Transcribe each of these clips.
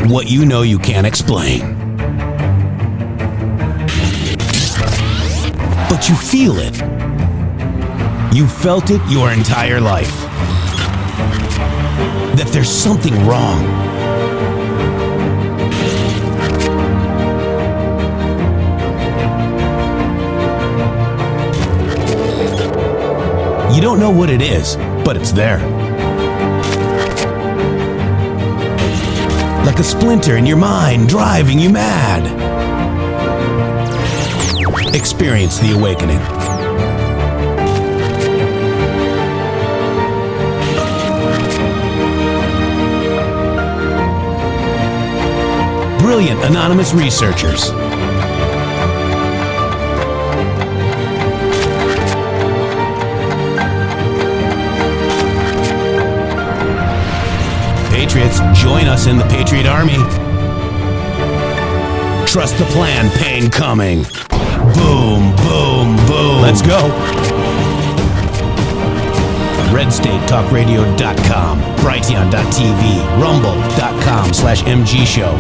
What you know you can't explain. But you feel it. You felt it your entire life. That there's something wrong. You don't know what it is, but it's there. Like a splinter in your mind, driving you mad. Experience the awakening. Brilliant anonymous researchers. Patriots, join us in the Patriot Army. Trust the plan, pain coming. Boom, boom, boom. Let's go. RedStateTalkRadio.com, Brighteon.tv, Rumble.com/MG Show.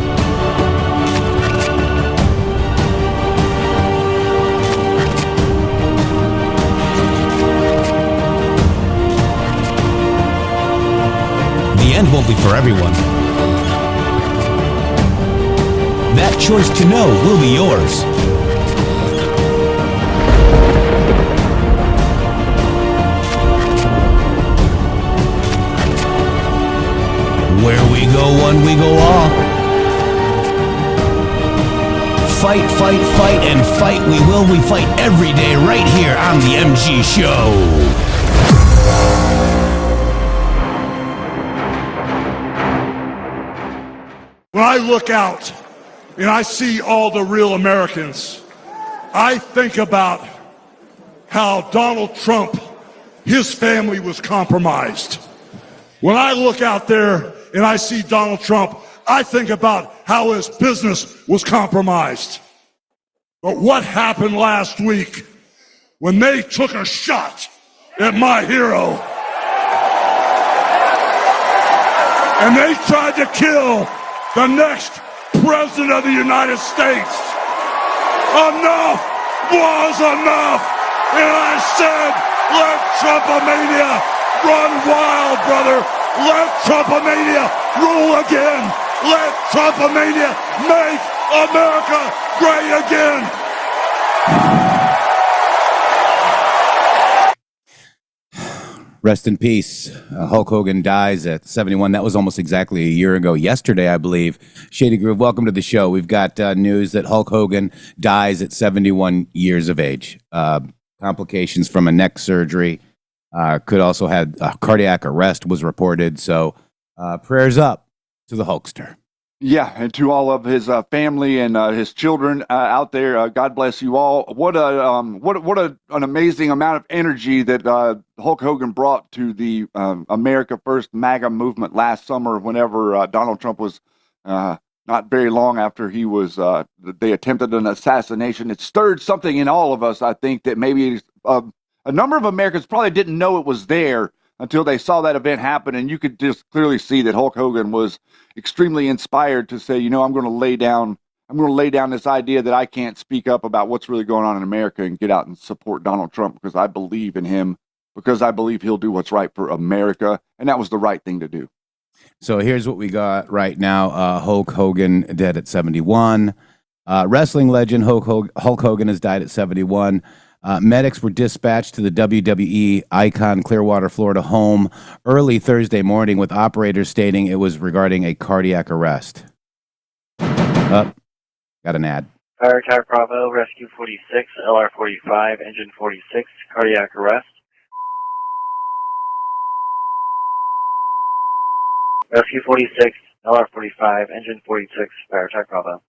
The end won't be for everyone. That choice to know will be yours. Where we go one, we go all. Fight, fight, fight, and fight we will. We fight every day right here on the MG Show. When I look out and I see all the real Americans, I think about how Donald Trump, his family was compromised. When I look out there and I see Donald Trump, I think about how his business was compromised. But what happened last week when they took a shot at my hero and they tried to kill the next president of the United States? Enough was enough. And I said, let Trumpomania run wild, brother. Let Trumpomania rule again. Let Trumpomania make America great again. Rest in peace. Hulk Hogan dies at 71. That was almost exactly a year ago. Yesterday, I believe. Shady Groove, welcome to the show. We've got news that Hulk Hogan dies at 71 years of age. Complications from a neck surgery. Could also have cardiac arrest was reported. So prayers up to the Hulkster. Yeah, and to all of his family and his children out there, God bless you all. What an amazing amount of energy that Hulk Hogan brought to the America First MAGA movement last summer. Whenever Donald Trump was not very long after he was, they attempted an assassination. It stirred something in all of us. I think that maybe a number of Americans probably didn't know it was there until they saw that event happen, and you could just clearly see that Hulk Hogan was extremely inspired to say, you know, I'm going to lay down this idea that I can't speak up about what's really going on in America and get out and support Donald Trump because I believe in him, because I believe he'll do what's right for America, and that was the right thing to do. So here's what we got right now. Hulk Hogan dead at 71. Wrestling legend Hulk Hogan has died at 71. Medics were dispatched to the WWE Icon Clearwater, Florida home early Thursday morning with operators stating it was regarding a cardiac arrest. Got an ad. Fire Attack Bravo, Rescue 46, LR 45, Engine 46, cardiac arrest. Rescue 46, LR 45, Engine 46, Fire Attack Bravo.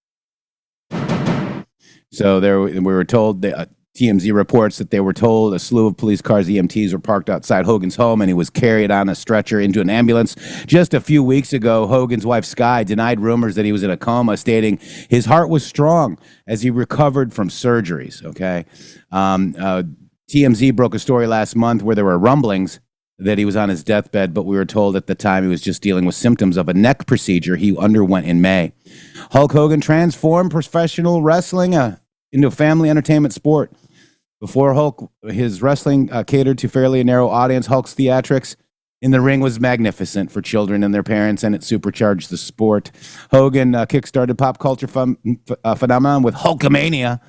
So there we were told that TMZ reports that they were told a slew of police cars, EMTs, were parked outside Hogan's home, and he was carried on a stretcher into an ambulance. Just a few weeks ago, Hogan's wife, Sky, denied rumors that he was in a coma, stating his heart was strong as he recovered from surgeries, okay? TMZ broke a story last month where there were rumblings that he was on his deathbed, but we were told at the time he was just dealing with symptoms of a neck procedure he underwent in May. Hulk Hogan transformed professional wrestling into a family entertainment sport. Before Hulk, his wrestling catered to fairly narrow audience. Hulk's theatrics in the ring was magnificent for children and their parents, and it supercharged the sport. Hogan kickstarted pop culture phenomenon with Hulkamania,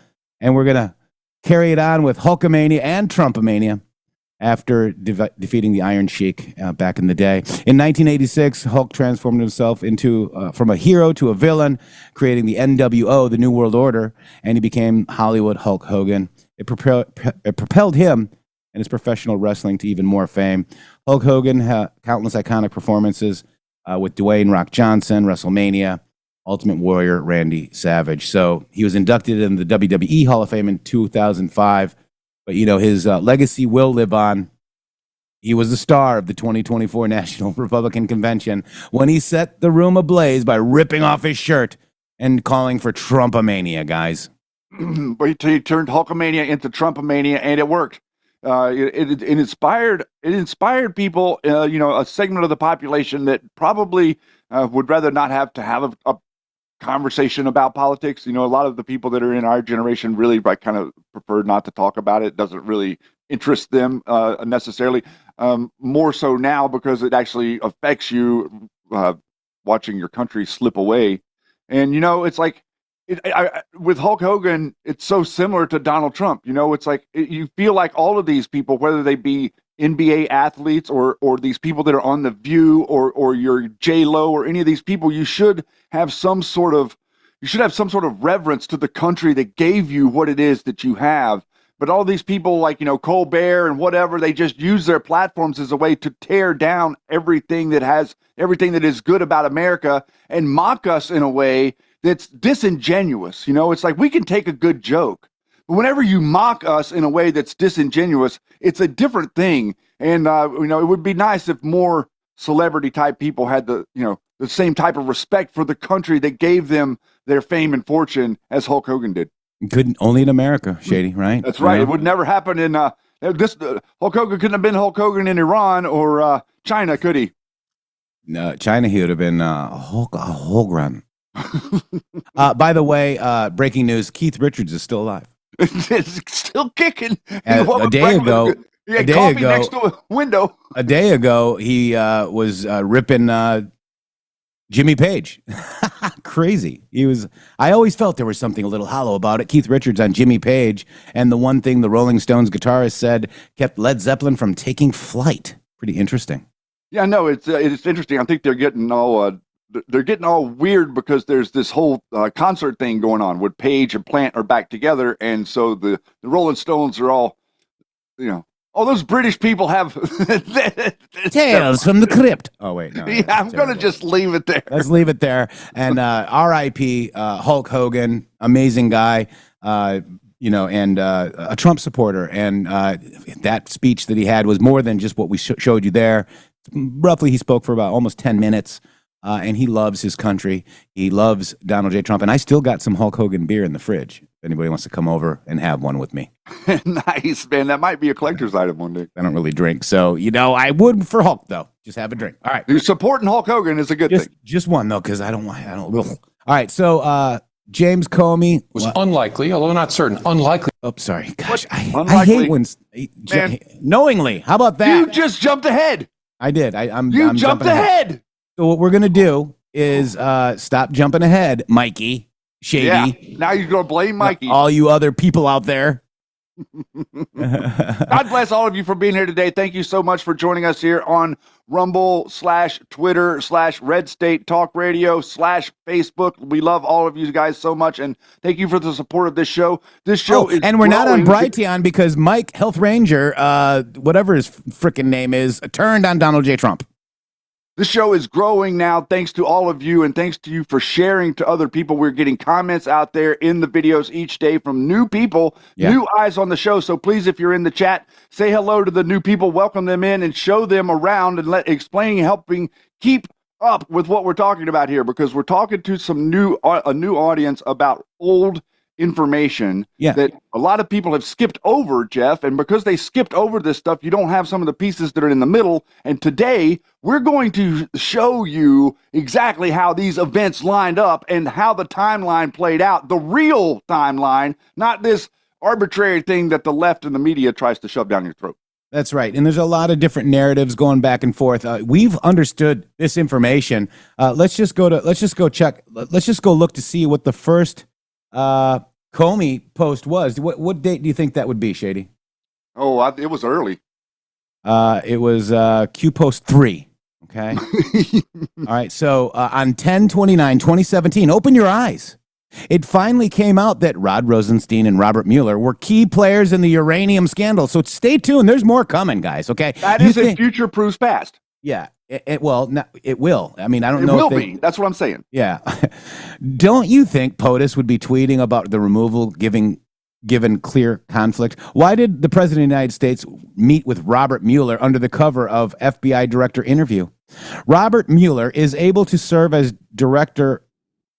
and we're going to carry it on with Hulkamania and Trumpamania after defeating the Iron Sheik back in the day. In 1986, Hulk transformed himself into from a hero to a villain, creating the NWO, the New World Order, and he became Hollywood Hulk Hogan. It propelled him and his professional wrestling to even more fame. Hulk Hogan had countless iconic performances with Dwayne "Rock" Johnson, WrestleMania, Ultimate Warrior, Randy Savage. So he was inducted in the WWE Hall of Fame in 2005. But, you know, his legacy will live on. He was the star of the 2024 National Republican Convention when he set the room ablaze by ripping off his shirt and calling for Trumpamania, guys. But he turned Hulkamania into Trumpamania, and it worked. It inspired people, a segment of the population that probably would rather not have to have a conversation about politics. You know, a lot of the people that are in our generation really kind of prefer not to talk about it. It doesn't really interest them necessarily. More so now because it actually affects you watching your country slip away. And, you know, it's like, with Hulk Hogan, it's so similar to Donald Trump. You know, it's like you feel like all of these people, whether they be NBA athletes or these people that are on The View or your J-Lo or any of these people, you should have some sort of reverence to the country that gave you what it is that you have. But all these people like, you know, Colbert and whatever, they just use their platforms as a way to tear down everything that is good about America and mock us in a way that's disingenuous. You know, it's like we can take a good joke, but whenever you mock us in a way that's disingenuous, it's a different thing. And, it would be nice if more celebrity type people had the same type of respect for the country that gave them their fame and fortune as Hulk Hogan did. Couldn't only in America, Shady, right? That's right. It would never happen in Hulk Hogan couldn't have been Hulk Hogan in Iran or China, could he? No, China, he would have been Hogan. By the way, breaking news: Keith Richards is still alive. It's still kicking. A day ago, he had coffee next to a window. A day ago, he was ripping Jimmy Page. Crazy. I always felt there was something a little hollow about it. Keith Richards on Jimmy Page, and the one thing the Rolling Stones guitarist said kept Led Zeppelin from taking flight. Pretty interesting. Yeah, no, it's interesting. I think they're getting all weird because there's this whole concert thing going on with Page and Plant are back together, and so the Rolling Stones are all, all those British people have Tales from the Crypt. Oh wait, no. Yeah, I'm gonna just leave it there. Let's leave it there. And R.I.P. Hulk Hogan, amazing guy. And a Trump supporter. And that speech that he had was more than just what we showed you there. Roughly, he spoke for about almost 10 minutes. And he loves his country. He loves Donald J. Trump. And I still got some Hulk Hogan beer in the fridge. If anybody wants to come over and have one with me. Nice, man. That might be a collector's item one day. I don't really drink. So, I would for Hulk, though. Just have a drink. All right. You're supporting Hulk Hogan is a good thing. Just one, though, because I don't. All right. So, James Comey was unlikely, although not certain. Unlikely. Oh, sorry. Gosh, I hate when knowingly. How about that? You just jumped ahead. I did. I'm jumped ahead. So what we're gonna do is stop jumping ahead, Mikey, Shady. Yeah. Now you're gonna blame Mikey. All you other people out there. God bless all of you for being here today. Thank you so much for joining us here on Rumble/Twitter/Red State Talk Radio/Facebook. We love all of you guys so much, and thank you for the support of this show. This show is and we're not on Brighteon because Mike Health Ranger, whatever his freaking name is, turned on Donald J. Trump. This show is growing now thanks to all of you, and thanks to you for sharing to other people. We're getting comments out there in the videos each day from new people, new eyes on the show. So please, if you're in the chat, say hello to the new people, welcome them in, and show them around and explaining, helping keep up with what we're talking about here, because we're talking to some a new audience about old information that a lot of people have skipped over, Jeff, and because they skipped over this stuff, you don't have some of the pieces that are in the middle. And today we're going to show you exactly how these events lined up and how the timeline played out, the real timeline, not this arbitrary thing that the left and the media tries to shove down your throat. That's right. And there's a lot of different narratives going back and forth. We've understood this information. Let's just go look to see what the first Comey post was. What date do you think that would be, Shady? Oh, it was early. It was Q post 3. Okay. All right. So on 10/29/2017, open your eyes. It finally came out that Rod Rosenstein and Robert Mueller were key players in the uranium scandal. So stay tuned. There's more coming, guys. Okay. That is a future proofs past. Yeah. It will. I mean, I don't know. It will be. That's what I'm saying. Yeah. Don't you think POTUS would be tweeting about the removal given clear conflict? Why did the President of the United States meet with Robert Mueller under the cover of FBI director interview? Robert Mueller is unable to serve as director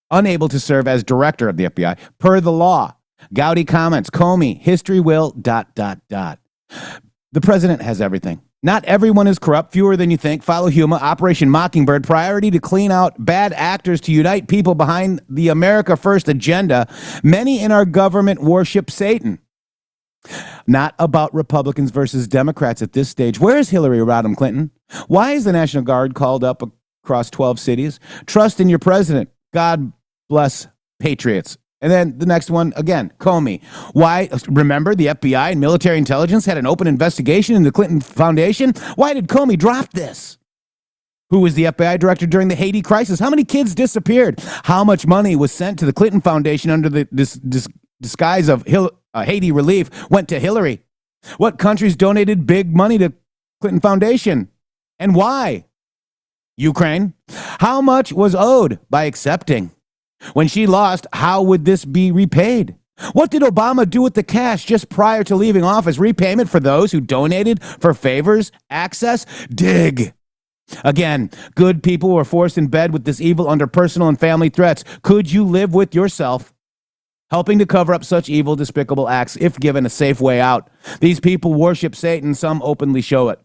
of the FBI per the law. Gowdy comments, Comey, history will, ... The president has everything. Not everyone is corrupt, fewer than you think. Follow Huma, Operation Mockingbird, priority to clean out bad actors to unite people behind the America First agenda. Many in our government worship Satan. Not about Republicans versus Democrats at this stage. Where is Hillary Rodham Clinton? Why is the National Guard called up across 12 cities? Trust in your president. God bless patriots. And then the next one, again, Comey. Why? Remember, the FBI and military intelligence had an open investigation into the Clinton Foundation? Why did Comey drop this? Who was the FBI director during the Haiti crisis? How many kids disappeared? How much money was sent to the Clinton Foundation under the disguise of Haiti relief went to Hillary? What countries donated big money to Clinton Foundation? And why? Ukraine. How much was owed by accepting? When she lost, how would this be repaid? What did Obama do with the cash just prior to leaving office? Repayment for those who donated for favors, access? Dig. Again, good people were forced in bed with this evil under personal and family threats. Could you live with yourself helping to cover up such evil, despicable acts if given a safe way out? These people worship Satan. Some openly show it.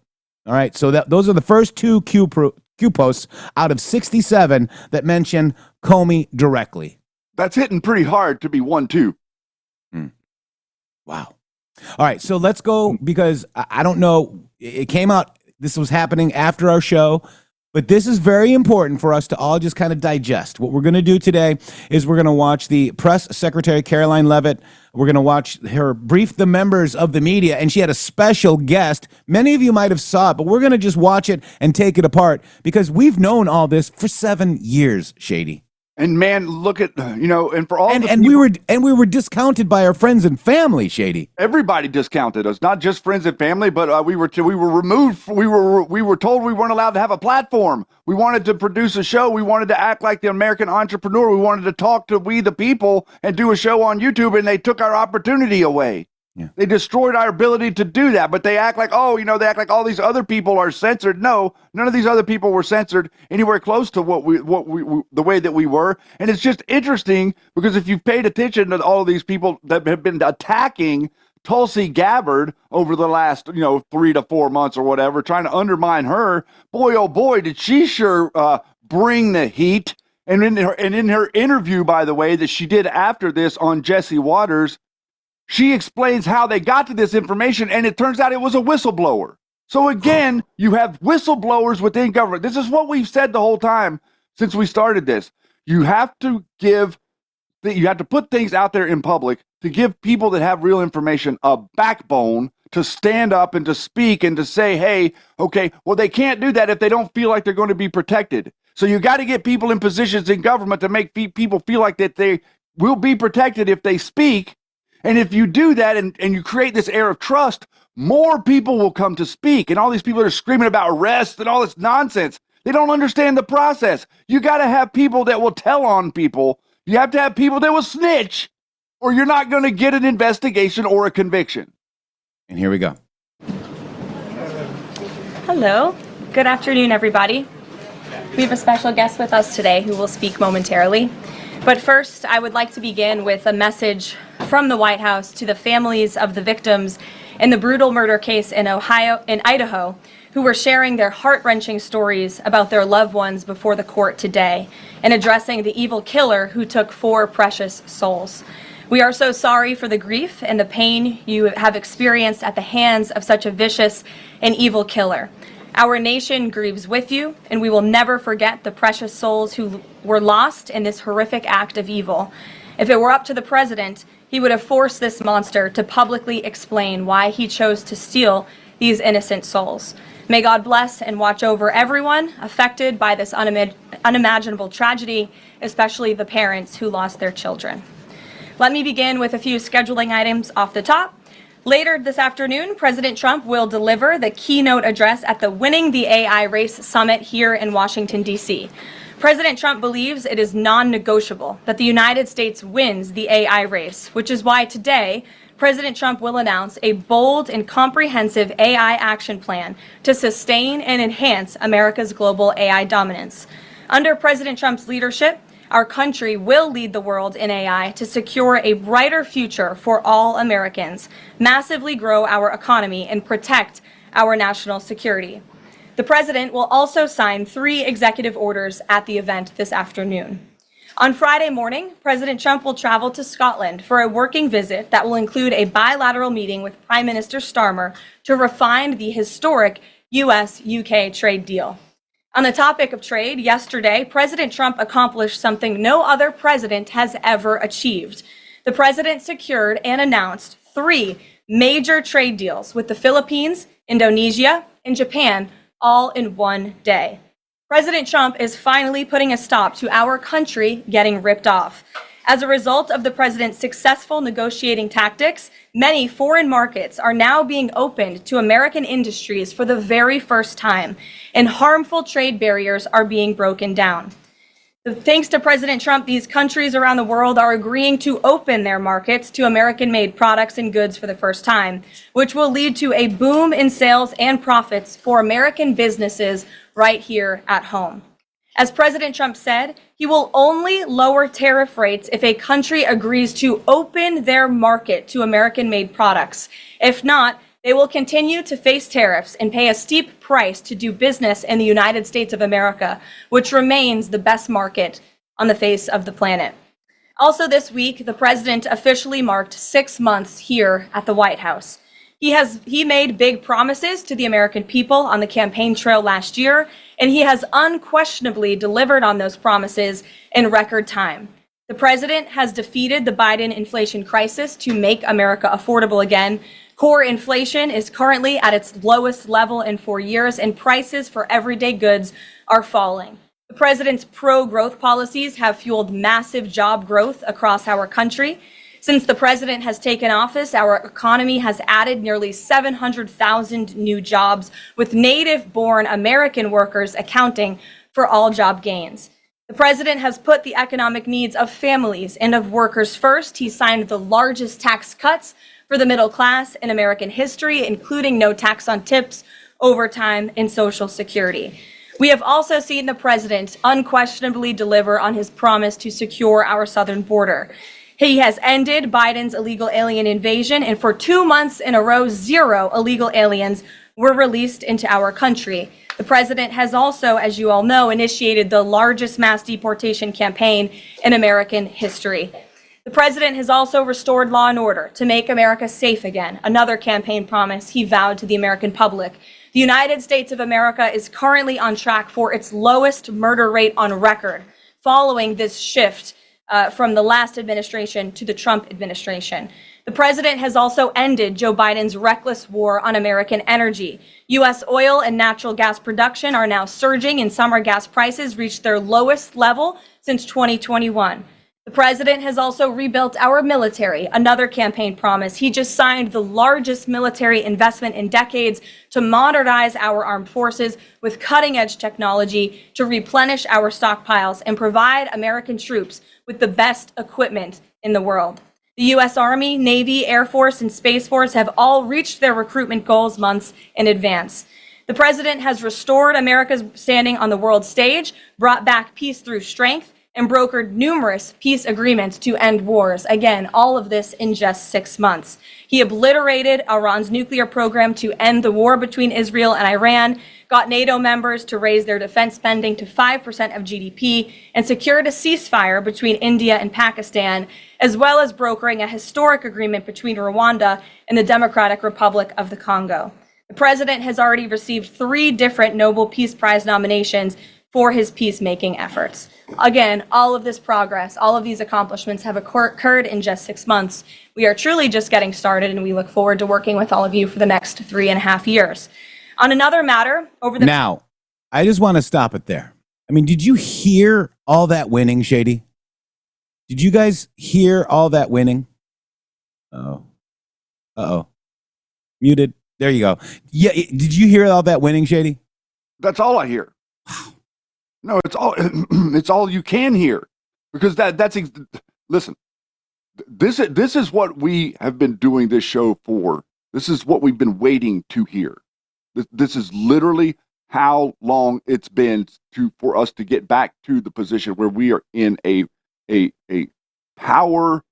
All right, so those are the first two Q posts out of 67 that mention Comey directly. That's hitting pretty hard to be 1-2. Wow. All right, so let's go, because I don't know, it came out, this was happening after our show, but this is very important for us to all just kind of digest. What we're going to do today is we're going to watch the Press Secretary Karoline Leavitt. We're going to watch her brief the members of the media, and she had a special guest. Many of you might have saw it, but we're going to just watch it and take it apart, because we've known all this for 7 years, Shady. And man, look at, and for all and we were discounted by our friends and family, Shady. Everybody discounted us, not just friends and family, but we were removed. We were told we weren't allowed to have a platform. We wanted to produce a show. We wanted to act like the American entrepreneur. We wanted to talk to we the people and do a show on YouTube, and they took our opportunity away. Yeah. They destroyed our ability to do that, but they act like, they act like all these other people are censored. No, none of these other people were censored anywhere close to what we the way that we were. And it's just interesting, because if you've paid attention to all of these people that have been attacking Tulsi Gabbard over the last, 3 to 4 months or whatever, trying to undermine her, boy, oh boy, did she sure bring the heat. And in her interview, by the way, that she did after this on Jesse Waters, she explains how they got to this information, and it turns out it was a whistleblower. So again, you have whistleblowers within government. This is what we've said the whole time since we started this. You have to put things out there in public to give people that have real information a backbone to stand up and to speak and to say, hey, okay, well, they can't do that if they don't feel like they're going to be protected. So you got to get people in positions in government to make people feel like that they will be protected if they speak. And if you do that and you create this air of trust, more people will come to speak. And all these people that are screaming about arrests and all this nonsense, They don't understand the process. You got to have people that will tell on people. You have to have people that will snitch, or you're not going to get an investigation or a conviction. And here we go. Hello. Good afternoon, everybody. We have a special guest with us today who will speak momentarily. But first, I would like to begin with a message from the White House to the families of the victims in the brutal murder case in Idaho, who were sharing their heart-wrenching stories about their loved ones before the court today and addressing the evil killer who took 4 precious souls. We are so sorry for the grief and the pain you have experienced at the hands of such a vicious and evil killer. Our nation grieves with you, and we will never forget the precious souls who were lost in this horrific act of evil. If it were up to the president, he would have forced this monster to publicly explain why he chose to steal these innocent souls. May God bless and watch over everyone affected by this unimaginable tragedy, especially the parents who lost their children. Let me begin with a few scheduling items off the top. Later this afternoon, President Trump will deliver the keynote address at the Winning the AI Race Summit here in Washington, D.C. President Trump believes it is non-negotiable that the United States wins the AI race, which is why today, President Trump will announce a bold and comprehensive AI action plan to sustain and enhance America's global AI dominance. Under President Trump's leadership, our country will lead the world in AI to secure a brighter future for all Americans, massively grow our economy, and protect our national security. The president will also sign 3 executive orders at the event this afternoon. On Friday morning, President Trump will travel to Scotland for a working visit that will include a bilateral meeting with Prime Minister Starmer to refine the historic US-UK trade deal. On the topic of trade, yesterday, President Trump accomplished something no other president has ever achieved. The president secured and announced 3 major trade deals with the Philippines, Indonesia, and Japan, all in one day. President Trump is finally putting a stop to our country getting ripped off. As a result of the president's successful negotiating tactics, many foreign markets are now being opened to American industries for the very first time, and harmful trade barriers are being broken down. Thanks to President Trump, these countries around the world are agreeing to open their markets to American-made products and goods for the first time, which will lead to a boom in sales and profits for American businesses right here at home. As President Trump said, he will only lower tariff rates if a country agrees to open their market to American-made products. If not, they will continue to face tariffs and pay a steep price to do business in the United States of America, which remains the best market on the face of the planet. Also this week, the president officially marked 6 months here at the White House. He made big promises to the American people on the campaign trail last year, and he has unquestionably delivered on those promises in record time. The president has defeated the Biden inflation crisis to make America affordable again. Core inflation is currently at its lowest level in 4 years, and prices for everyday goods are falling. The president's pro-growth policies have fueled massive job growth across our country. Since the president has taken office, our economy has added nearly 700,000 new jobs, with native-born American workers accounting for all job gains. The president has put the economic needs of families and of workers first. He signed the largest tax cuts for the middle class in American history, including no tax on tips, overtime, and Social Security. We have also seen the president unquestionably deliver on his promise to secure our southern border. He has ended Biden's illegal alien invasion, and for 2 months in a row, 0 illegal aliens were released into our country. The president has also, as you all know, initiated the largest mass deportation campaign in American history. The president has also restored law and order to make America safe again, another campaign promise he vowed to the American public. The United States of America is currently on track for its lowest murder rate on record, following this shift from the last administration to the Trump administration. The president has also ended Joe Biden's reckless war on American energy. U.S. oil and natural gas production are now surging, and summer gas prices reached their lowest level since 2021. The president has also rebuilt our military, another campaign promise. He just signed the largest military investment in decades to modernize our armed forces with cutting-edge technology to replenish our stockpiles and provide American troops with the best equipment in the world. The U.S. Army, Navy, Air Force, and Space Force have all reached their recruitment goals months in advance. The president has restored America's standing on the world stage, brought back peace through strength, and brokered numerous peace agreements to end wars. Again, all of this in just 6 months. He obliterated Iran's nuclear program to end the war between Israel and Iran, got NATO members to raise their defense spending to 5% of GDP, and secured a ceasefire between India and Pakistan, as well as brokering a historic agreement between Rwanda and the Democratic Republic of the Congo. The president has already received 3 different Nobel Peace Prize nominations for his peacemaking efforts. Again, all of this progress, all of these accomplishments have occurred in just 6 months. We are truly just getting started, and we look forward to working with all of you for the next 3.5 years. On another matter, Now, I just want to stop it there. I mean, did you hear all that winning, Shady? Did you guys hear all that winning? Uh-oh. Muted. There you go. Yeah, did you hear all that winning, Shady? That's all I hear. No, it's all it's all you can hear, because listen. This is what we have been doing this show for. This is what we've been waiting to hear. This is literally how long it's been for us to get back to the position where we are in a power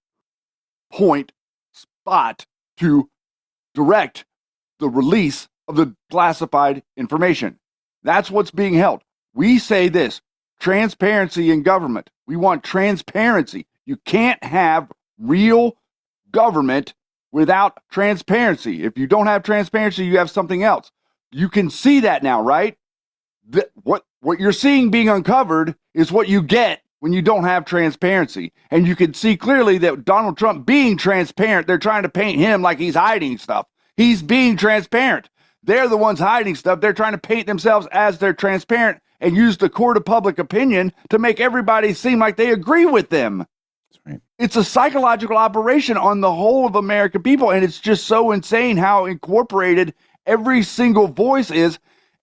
point spot to direct the release of the classified information. That's what's being held. We say this: transparency in government. We want transparency. You can't have real government without transparency. If you don't have transparency, you have something else. You can see that now, right? What you're seeing being uncovered is what you get when you don't have transparency. And you can see clearly that Donald Trump being transparent, they're trying to paint him like he's hiding stuff. He's being transparent. They're the ones hiding stuff. They're trying to paint themselves as they're transparent and use the court of public opinion to make everybody seem like they agree with them. That's right. It's a psychological operation on the whole of American people, and it's just so insane how incorporated every single voice is.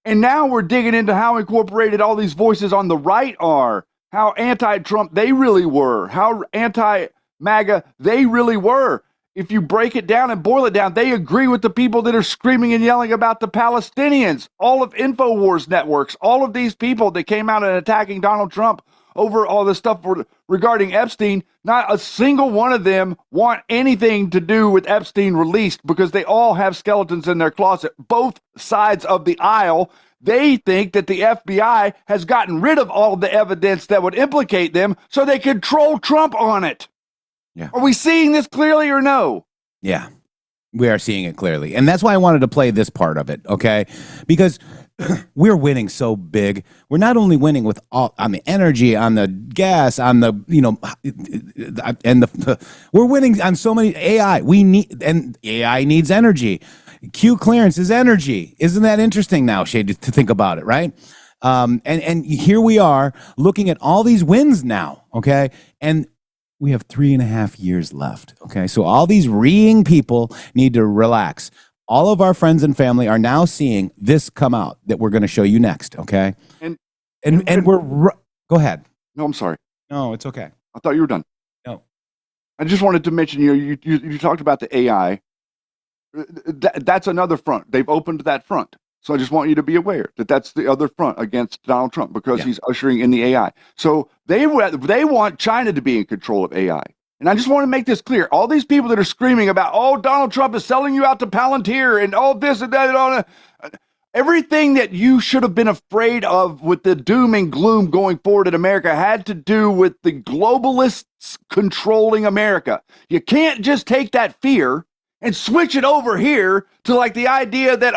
And now we're digging into how incorporated all these voices on the right are, how anti-Trump they really were, how anti-MAGA they really were. If you break it down and boil it down, they agree with the people that are screaming and yelling about the Palestinians. All of InfoWars networks, all of these people that came out and attacking Donald Trump over all this stuff regarding Epstein, not a single one of them want anything to do with Epstein released, because they all have skeletons in their closet. Both sides of the aisle, they think that the FBI has gotten rid of all the evidence that would implicate them so they could troll Trump on it. Yeah. Are we seeing this clearly or no? Yeah, we are seeing it clearly. And that's why I wanted to play this part of it, okay? Because we're winning so big. We're not only winning with all on the energy, on the gas, on the, we're winning on so many AI. And AI needs energy. Q clearance is energy. Isn't that interesting now, Shade, to think about it, right? And here we are looking at all these wins now, okay? And we have 3.5 years left, okay? So all these reeing people need to relax. All of our friends and family are now seeing this come out that we're going to show you next, okay? And we're go ahead. No, I'm sorry. No, it's okay. I thought you were done. No. I just wanted to mention, you talked about the AI. That's another front. They've opened that front. So I just want you to be aware that that's the other front against Donald Trump, because he's ushering in the AI. So they want China to be in control of AI. And I just want to make this clear. All these people that are screaming about, oh, Donald Trump is selling you out to Palantir and all this and that and all that. Everything that you should have been afraid of with the doom and gloom going forward in America had to do with the globalists controlling America. You can't just take that fear and switch it over here to like the idea that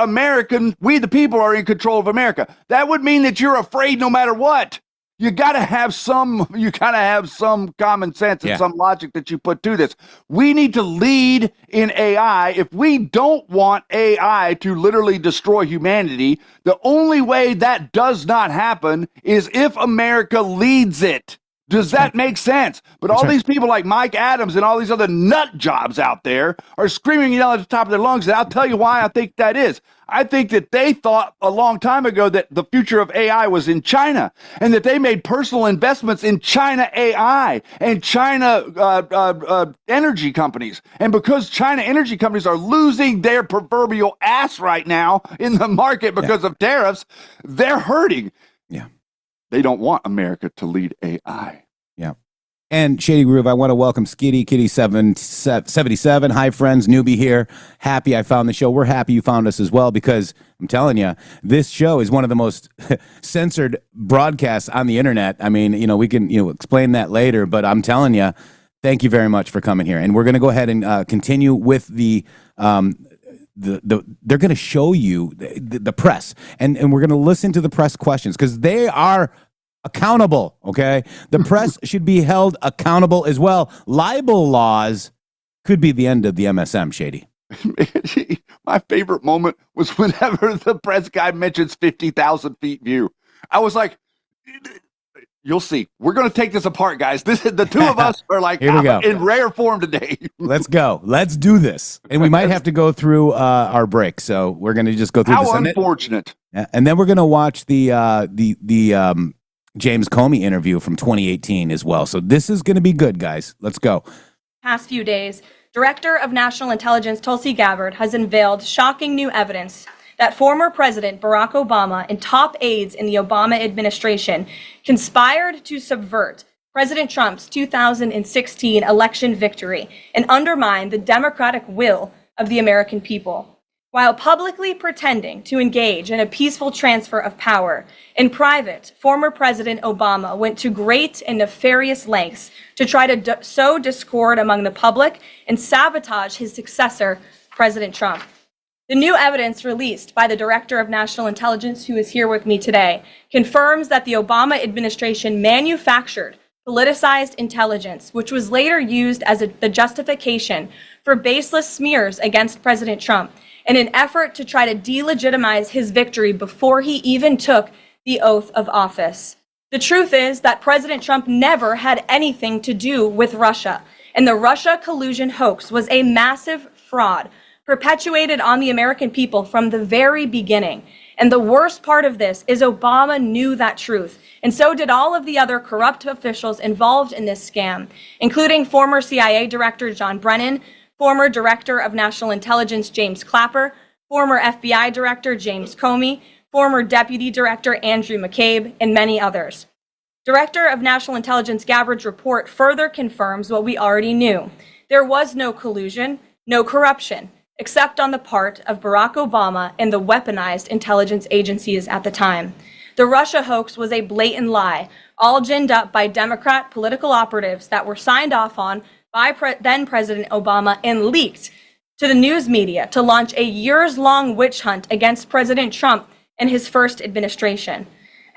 we the people are in control of America. That would mean that you're afraid no matter what. You gotta have some common sense and some logic that you put to this. We need to lead in AI. If we don't want AI to literally destroy humanity, the only way that does not happen is if America leads it. Does that make sense? But all these people like Mike Adams and all these other nut jobs out there are screaming and yelling at the top of their lungs. And I'll tell you why I think that is. I think that they thought a long time ago that the future of AI was in China, and that they made personal investments in China AI and China energy companies. And because China energy companies are losing their proverbial ass right now in the market because of tariffs, they're hurting. Yeah. They don't want America to lead AI. Yeah. And Shady Groove, I want to welcome Skitty Kitty 77. Hi, friends. Newbie here. Happy I found the show. We're happy you found us as well, because I'm telling you, this show is one of the most censored broadcasts on the internet. I mean, we can explain that later, but I'm telling you, thank you very much for coming here. And we're going to go ahead and continue with they're going to show you the press, and we're going to listen to the press questions, because they are accountable. Okay, the press should be held accountable as well. Libel laws could be the end of the MSM. Shady. My favorite moment was whenever the press guy mentions 50,000 feet view. I was like, you'll see. We're going to take this apart, guys. The two of us are like in rare form today. Let's go. Let's do this. And we might have to go through our break, so we're going to just go through How this. Unfortunate. And then we're going to watch the James Comey interview from 2018 as well. So this is going to be good, guys. Let's go. Past few days, Director of National Intelligence Tulsi Gabbard has unveiled shocking new evidence that former President Barack Obama and top aides in the Obama administration conspired to subvert President Trump's 2016 election victory and undermine the democratic will of the American people. While publicly pretending to engage in a peaceful transfer of power, in private, former President Obama went to great and nefarious lengths to try to sow discord among the public and sabotage his successor, President Trump. The new evidence released by the Director of National Intelligence, who is here with me today, confirms that the Obama administration manufactured politicized intelligence, which was later used as the justification for baseless smears against President Trump in an effort to try to delegitimize his victory before he even took the oath of office. The truth is that President Trump never had anything to do with Russia, and the Russia collusion hoax was a massive fraud perpetuated on the American people from the very beginning. And the worst part of this is Obama knew that truth, and so did all of the other corrupt officials involved in this scam, including former CIA Director John Brennan, former Director of National Intelligence James Clapper, former FBI Director James Comey, former Deputy Director Andrew McCabe, and many others. Director of National Intelligence Gabbard's report further confirms what we already knew. There was no collusion, no corruption, except on the part of Barack Obama and the weaponized intelligence agencies at the time. The Russia hoax was a blatant lie, all ginned up by Democrat political operatives that were signed off on by then President Obama and leaked to the news media to launch a years-long witch hunt against President Trump and his first administration.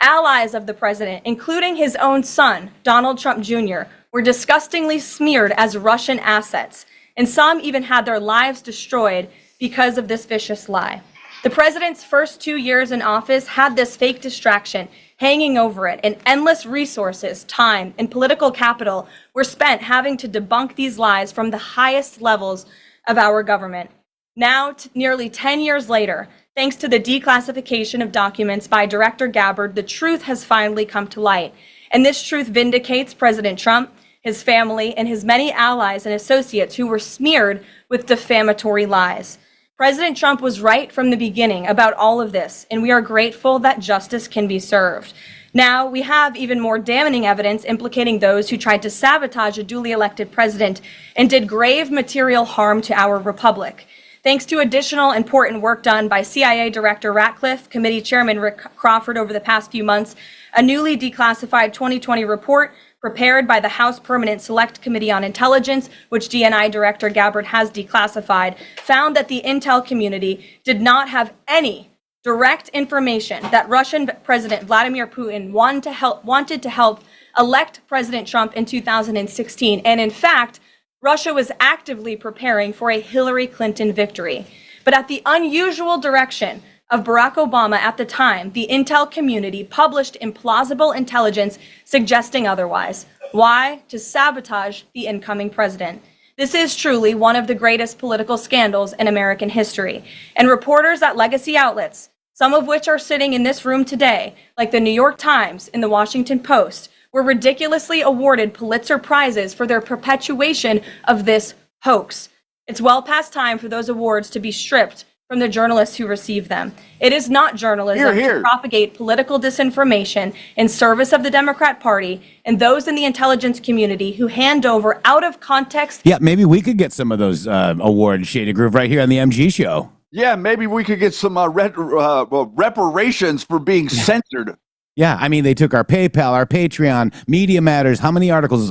Allies of the president, including his own son, Donald Trump Jr., were disgustingly smeared as Russian assets, and some even had their lives destroyed because of this vicious lie. The president's first 2 years in office had this fake distraction hanging over it, and endless resources, time, and political capital were spent having to debunk these lies from the highest levels of our government. Now, nearly 10 years later, thanks to the declassification of documents by Director Gabbard, the truth has finally come to light. And this truth vindicates President Trump, his family, and his many allies and associates who were smeared with defamatory lies. President Trump was right from the beginning about all of this, and we are grateful that justice can be served. Now, we have even more damning evidence implicating those who tried to sabotage a duly elected president and did grave material harm to our republic. Thanks to additional important work done by CIA Director Ratcliffe, Committee Chairman Rick Crawford over the past few months, a newly declassified 2020 report prepared by the House Permanent Select Committee on Intelligence, which DNI Director Gabbard has declassified, found that the intel community did not have any direct information that Russian President Vladimir Putin wanted to help elect President Trump in 2016. And in fact, Russia was actively preparing for a Hillary Clinton victory. But at the unusual direction of Barack Obama at the time, the intel community published implausible intelligence suggesting otherwise. Why? To sabotage the incoming president. This is truly one of the greatest political scandals in American history. And reporters at legacy outlets, some of which are sitting in this room today, like the New York Times and the Washington Post, were ridiculously awarded Pulitzer Prizes for their perpetuation of this hoax. It's well past time for those awards to be stripped from the journalists who receive them. It is not journalism to propagate political disinformation in service of the Democrat Party and those in the intelligence community who hand over out of context. Yeah, maybe we could get some of those awards, Shady Groove, right here on the MG show. Yeah, maybe we could get some reparations for being censored. Yeah, I mean, they took our PayPal, our Patreon, Media Matters. How many articles?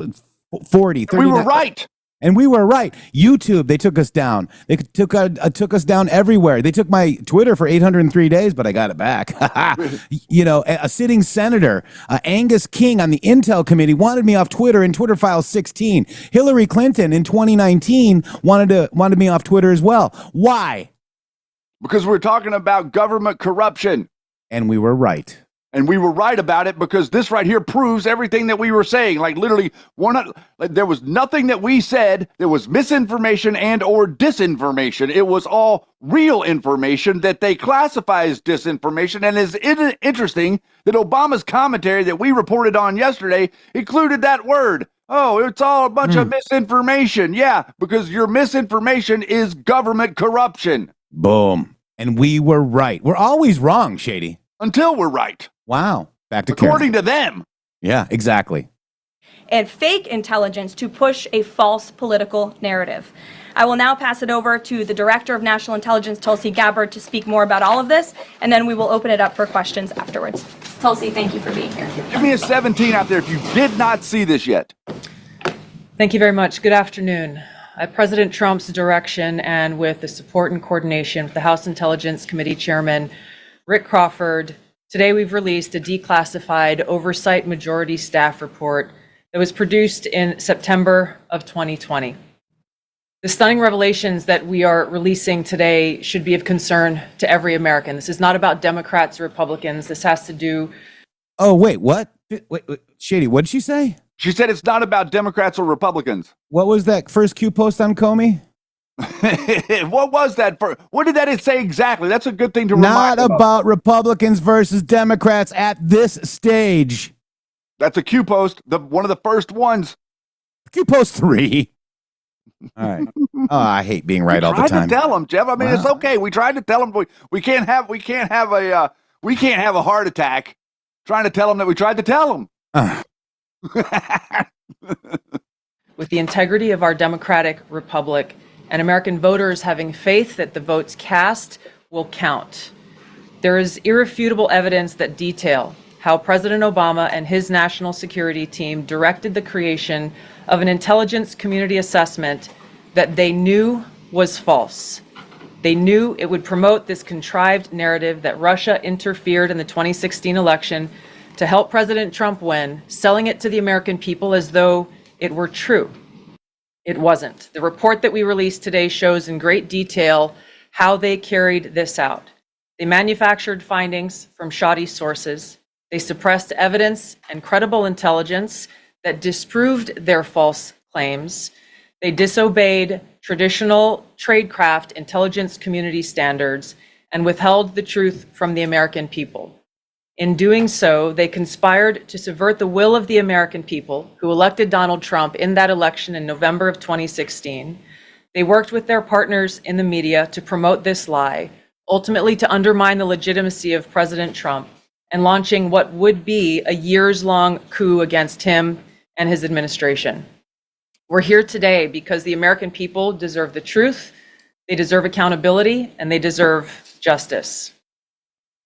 40, 30. We were right. And we were right. YouTube, they took us down. They took us down everywhere. They took my Twitter for 803 days, but I got it back. You know, a sitting senator, Angus King on the Intel Committee, wanted me off Twitter in Twitter File 16. Hillary Clinton in 2019 wanted me off Twitter as well. Why? Because we're talking about government corruption. And we were right. And we were right about it because this right here proves everything that we were saying. Like literally, there was nothing that we said. There was misinformation and or disinformation. It was all real information that they classify as disinformation. And it's interesting that Obama's commentary that we reported on yesterday included that word. Oh, it's all a bunch of misinformation. Yeah, because your misinformation is government corruption. Boom. And we were right. We're always wrong, Shady. Until we're right. Wow. Back to according to them. Yeah, exactly. And fake intelligence to push a false political narrative. I will now pass it over to the Director of National Intelligence, Tulsi Gabbard, to speak more about all of this, and then we will open it up for questions afterwards. Tulsi, thank you for being here. Give me a 17 out there if you did not see this yet. Thank you very much. Good afternoon. At President Trump's direction and with the support and coordination with the House Intelligence Committee Chairman Rick Crawford, today we've released a declassified oversight majority staff report that was produced in September of 2020. The stunning revelations that we are releasing today should be of concern to every American. This is not about Democrats or Republicans. This has to do... Oh, wait, what? Wait, Shady, what did she say? She said it's not about Democrats or Republicans. What was that first Q post on Comey? What was that for? What did that say exactly? That's a good thing to remind Not about Republicans versus Democrats at this stage. That's a Q post, one of the first ones. Q post 3. All right. Oh, I hate being right all the time. We tried to tell them, Jeff. I mean, It's okay. We tried to tell them we can't have a heart attack trying to tell them that we tried to tell them. With the integrity of our democratic republic and American voters having faith that the votes cast will count. There is irrefutable evidence that detail how President Obama and his national security team directed the creation of an intelligence community assessment that they knew was false. They knew it would promote this contrived narrative that Russia interfered in the 2016 election to help President Trump win, selling it to the American people as though it were true. It wasn't. The report that we released today shows in great detail how they carried this out. They manufactured findings from shoddy sources. They suppressed evidence and credible intelligence that disproved their false claims. They disobeyed traditional tradecraft intelligence community standards and withheld the truth from the American people. In doing so, they conspired to subvert the will of the American people who elected Donald Trump in that election in November of 2016. They worked with their partners in the media to promote this lie, ultimately to undermine the legitimacy of President Trump and launching what would be a years-long coup against him and his administration. We're here today because the American people deserve the truth, they deserve accountability, and they deserve justice.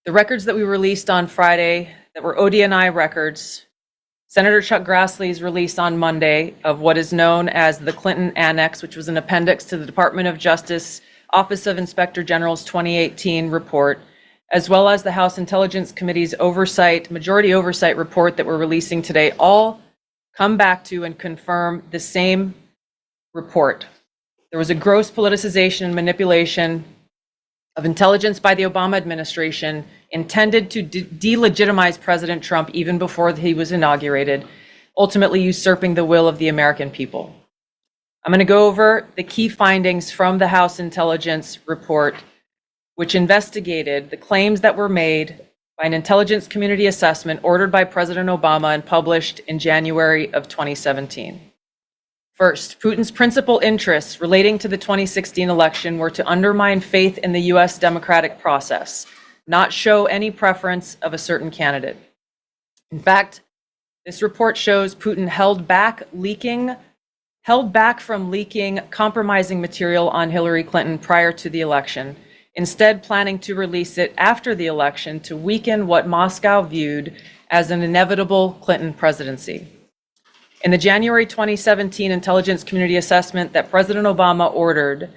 The records that we released on Friday that were ODNI records, Senator Chuck Grassley's release on Monday of what is known as the Clinton Annex, which was an appendix to the Department of Justice Office of Inspector General's 2018 report, as well as the House Intelligence Committee's majority oversight report that we're releasing today, all come back to and confirm the same report. There was a gross politicization and manipulation of intelligence by the Obama administration intended to delegitimize President Trump even before he was inaugurated. ultimately usurping the will of the American people. I'm going to go over the key findings from the House Intelligence Report, which investigated the claims that were made by an intelligence community assessment ordered by President Obama and published in January of 2017. First, Putin's principal interests relating to the 2016 election were to undermine faith in the US democratic process, not show any preference of a certain candidate. In fact, this report shows Putin held back from leaking compromising material on Hillary Clinton prior to the election, instead planning to release it after the election to weaken what Moscow viewed as an inevitable Clinton presidency. In the January 2017 intelligence community assessment that President Obama ordered,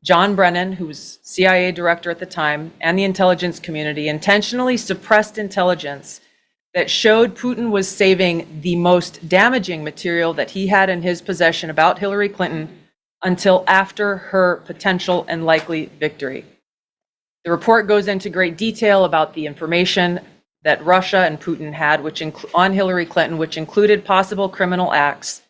John Brennan, who was CIA director at the time, and the intelligence community intentionally suppressed intelligence that showed Putin was saving the most damaging material that he had in his possession about Hillary Clinton until after her potential and likely victory. The report goes into great detail about the information that Russia and Putin had on Hillary Clinton, which included possible criminal acts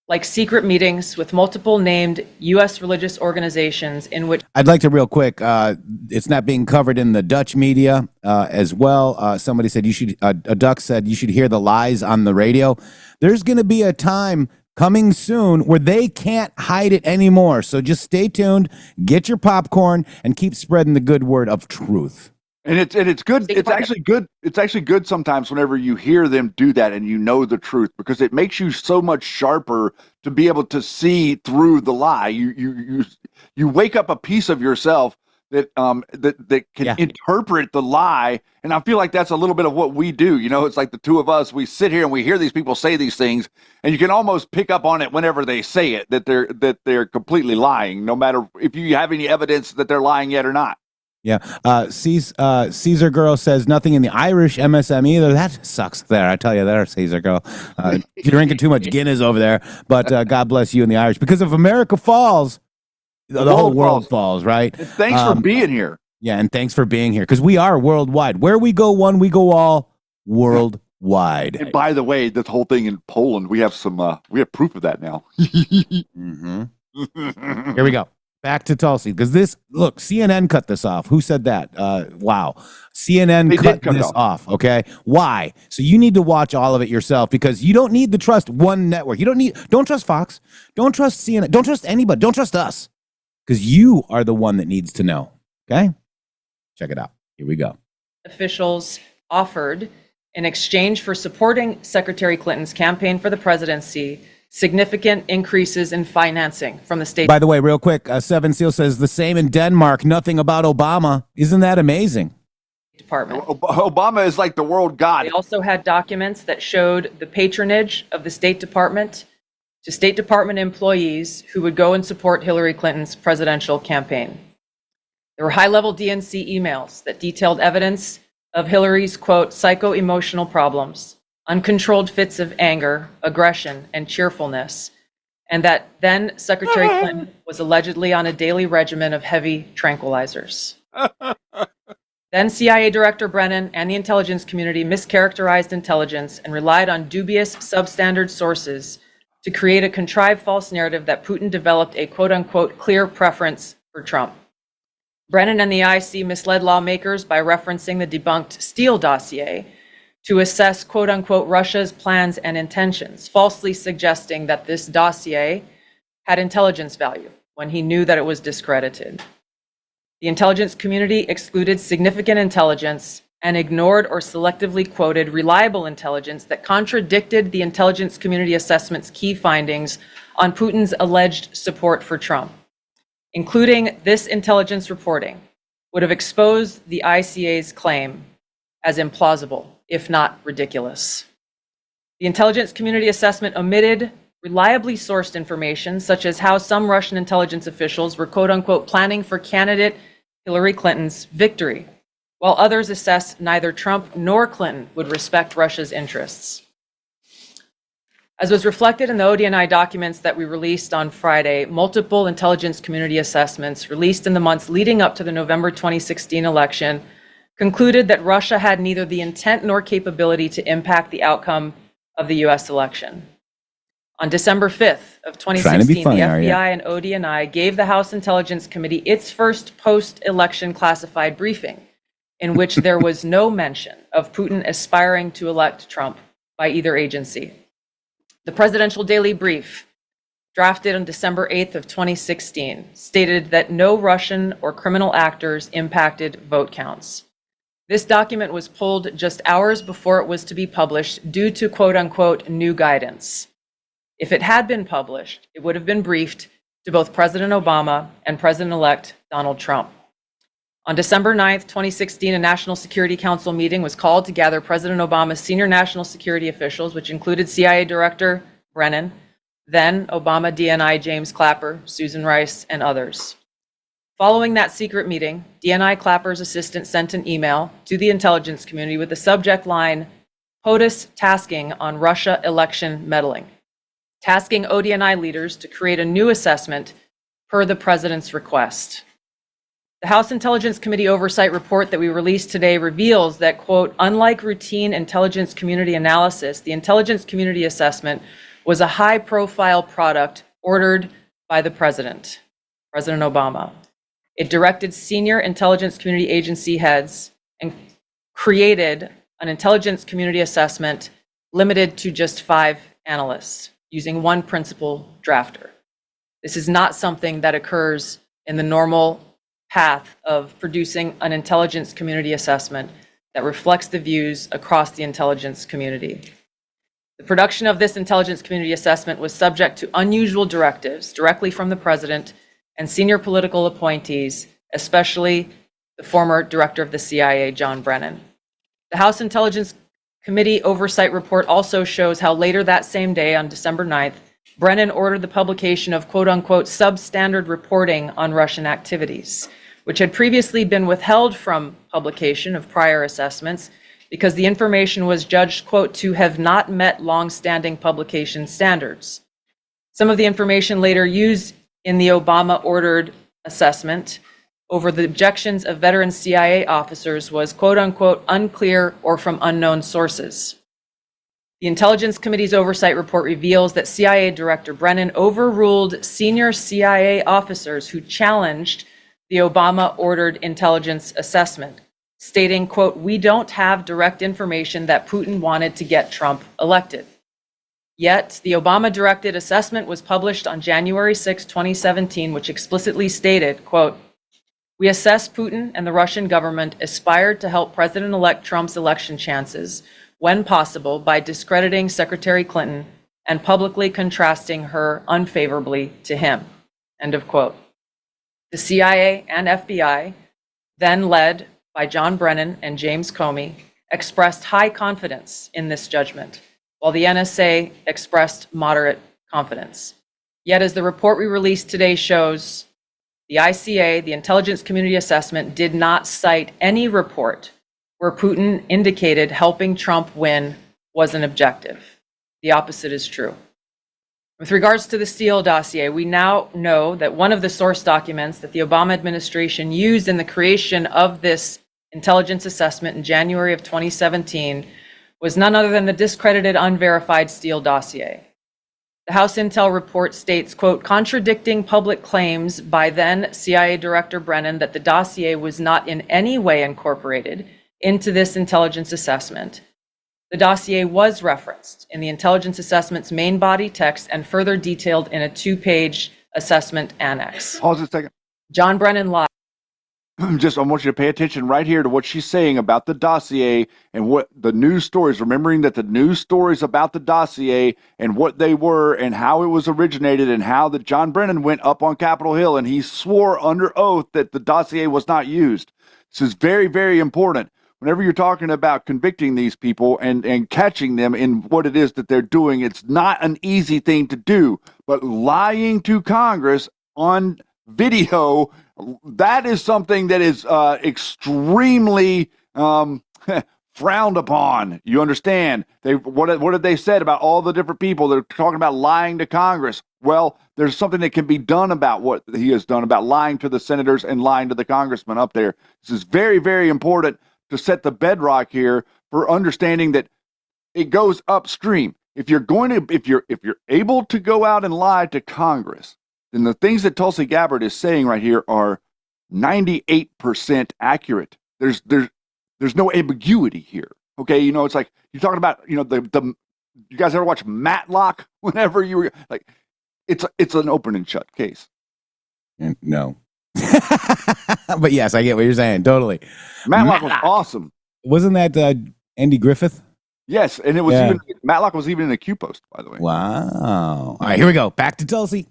like secret meetings with multiple named U.S. religious organizations in which... I'd like to real quick, it's not being covered in the Dutch media as well. Somebody said a duck said you should hear the lies on the radio. There's going to be a time coming soon where they can't hide it anymore. So just stay tuned, get your popcorn, and keep spreading the good word of truth. And it's good. It's actually good. It's actually good sometimes whenever you hear them do that and you know the truth, because it makes you so much sharper to be able to see through the lie. You wake up a piece of yourself that can interpret the lie. And I feel like that's a little bit of what we do. You know, it's like the two of us, we sit here and we hear these people say these things, and you can almost pick up on it whenever they say it, that they're completely lying, no matter if you have any evidence that they're lying yet or not. Yeah. Caesar Girl says nothing in the Irish MSM either. That sucks there. I tell you there, Caesar Girl. You're drinking too much Guinness over there, but God bless you in the Irish. Because if America falls, the whole world falls, right? And thanks for being here. Yeah, and thanks for being here, because we are worldwide. Where we go one, we go all worldwide. And by the way, this whole thing in Poland, we have proof of that now. Mm-hmm. Here we go. Back to Tulsi, because CNN cut this off. Who said that? Wow. CNN cut this off. Okay. Why? So you need to watch all of it yourself, because you don't need to trust one network. Don't trust Fox. Don't trust CNN. Don't trust anybody. Don't trust us, because you are the one that needs to know. Okay. Check it out. Here we go. Officials offered, in exchange for supporting Secretary Clinton's campaign for the presidency, significant increases in financing from the state. By the way, real quick, Seven Seal says the same in Denmark. Nothing about Obama. Isn't that amazing? Department. Obama is like the world god. They also had documents that showed the patronage of the State Department to State Department employees who would go and support Hillary Clinton's presidential campaign. There were high-level DNC emails that detailed evidence of Hillary's, quote, psycho-emotional problems, uncontrolled fits of anger, aggression, and cheerfulness, and that then Secretary Clinton was allegedly on a daily regimen of heavy tranquilizers. Then CIA Director Brennan and the intelligence community mischaracterized intelligence and relied on dubious substandard sources to create a contrived false narrative that Putin developed a quote-unquote clear preference for Trump. Brennan and the IC misled lawmakers by referencing the debunked Steele dossier to assess quote-unquote Russia's plans and intentions, falsely suggesting that this dossier had intelligence value when he knew that it was discredited. The intelligence community excluded significant intelligence and ignored or selectively quoted reliable intelligence that contradicted the intelligence community assessment's key findings on Putin's alleged support for Trump. Including this intelligence reporting would have exposed the ICA's claim as implausible, if not ridiculous. The intelligence community assessment omitted reliably sourced information, such as how some Russian intelligence officials were quote-unquote planning for candidate Hillary Clinton's victory, while others assessed neither Trump nor Clinton would respect Russia's interests. As was reflected in the ODNI documents that we released on Friday, multiple intelligence community assessments released in the months leading up to the November 2016 election concluded that Russia had neither the intent nor capability to impact the outcome of the U.S. election. On December 5th of Trying to be 2016, funny, the are ya? FBI and ODNI gave the House Intelligence Committee its first post-election classified briefing, in which there was no mention of Putin aspiring to elect Trump by either agency. The Presidential Daily Brief, drafted on December 8th of 2016, stated that no Russian or criminal actors impacted vote counts. This document was pulled just hours before it was to be published due to quote-unquote new guidance. If it had been published, it would have been briefed to both President Obama and President-elect Donald Trump. On December 9th, 2016, a National Security Council meeting was called to gather President Obama's senior national security officials, which included CIA Director Brennan, then Obama DNI James Clapper, Susan Rice, and others. Following that secret meeting, DNI Clapper's assistant sent an email to the intelligence community with the subject line, POTUS tasking on Russia election meddling, tasking ODNI leaders to create a new assessment per the president's request. The House Intelligence Committee Oversight Report that we released today reveals that, quote, unlike routine intelligence community analysis, the intelligence community assessment was a high-profile product ordered by the president, President Obama. It directed senior intelligence community agency heads and created an intelligence community assessment limited to just 5 analysts using one principal drafter. This is not something that occurs in the normal path of producing an intelligence community assessment that reflects the views across the intelligence community. The production of this intelligence community assessment was subject to unusual directives directly from the president and senior political appointees, especially the former director of the CIA, John Brennan. The House Intelligence Committee Oversight Report also shows how later that same day, on December 9th, Brennan ordered the publication of quote-unquote substandard reporting on Russian activities, which had previously been withheld from publication of prior assessments because the information was judged, quote, to have not met long-standing publication standards. Some of the information later used in the Obama-ordered assessment over the objections of veteran CIA officers was, quote-unquote, unclear or from unknown sources. The Intelligence Committee's Oversight Report reveals that CIA Director Brennan overruled senior CIA officers who challenged the Obama-ordered intelligence assessment, stating, quote, we don't have direct information that Putin wanted to get Trump elected. Yet, the Obama-directed assessment was published on January 6, 2017, which explicitly stated, quote, we assess Putin and the Russian government aspired to help President-elect Trump's election chances when possible by discrediting Secretary Clinton and publicly contrasting her unfavorably to him, end of quote. The CIA and FBI, then led by John Brennan and James Comey, expressed high confidence in this judgment, while the NSA expressed moderate confidence. Yet, as the report we released today shows, the ICA, the Intelligence Community Assessment, did not cite any report where Putin indicated helping Trump win was an objective. The opposite is true. With regards to the Steele dossier, we now know that one of the source documents that the Obama administration used in the creation of this intelligence assessment in January of 2017 was none other than the discredited, unverified Steele dossier. The House Intel report states, quote, contradicting public claims by then CIA Director Brennan that the dossier was not in any way incorporated into this intelligence assessment. The dossier was referenced in the intelligence assessment's main body text and further detailed in a 2-page assessment annex. Pause a second. John Brennan lied. I want you to pay attention right here to what she's saying about the dossier and what the news stories, remembering that the news stories about the dossier and what they were and how it was originated and how that John Brennan went up on Capitol Hill and he swore under oath that the dossier was not used. This is very, very important. Whenever you're talking about convicting these people and catching them in what it is that they're doing, it's not an easy thing to do. But lying to Congress on video, that is something that is extremely frowned upon. You understand? What did they said about all the different people that are talking about lying to Congress? Well, there's something that can be done about what he has done about lying to the senators and lying to the congressmen up there. This is very, very important to set the bedrock here for understanding that it goes upstream. if you're able to go out and lie to Congress, then the things that Tulsi Gabbard is saying right here are 98% accurate. There's no ambiguity here. Okay, it's like you're talking about, the you guys ever watch Matlock? Whenever you were like, it's an open and shut case. No. But yes, I get what you're saying. Totally. Matlock was awesome. Wasn't that Andy Griffith? Yes, and it was even Matlock was even in a Q post, by the way. Wow. All right, here we go. Back to Tulsi.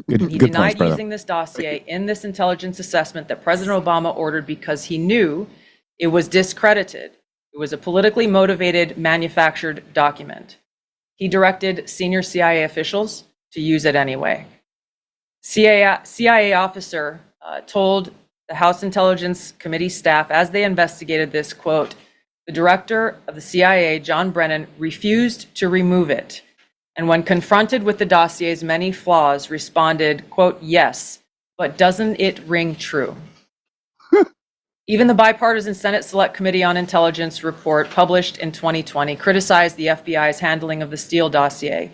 He denied using this dossier in this intelligence assessment that President Obama ordered because he knew it was discredited. It was a politically motivated, manufactured document. He directed senior CIA officials to use it anyway. CIA officer told the House Intelligence Committee staff as they investigated this, quote, the director of the CIA, John Brennan, refused to remove it. And when confronted with the dossier's many flaws, responded, quote, yes, but doesn't it ring true? Even the bipartisan Senate Select Committee on Intelligence report published in 2020 criticized the FBI's handling of the Steele dossier,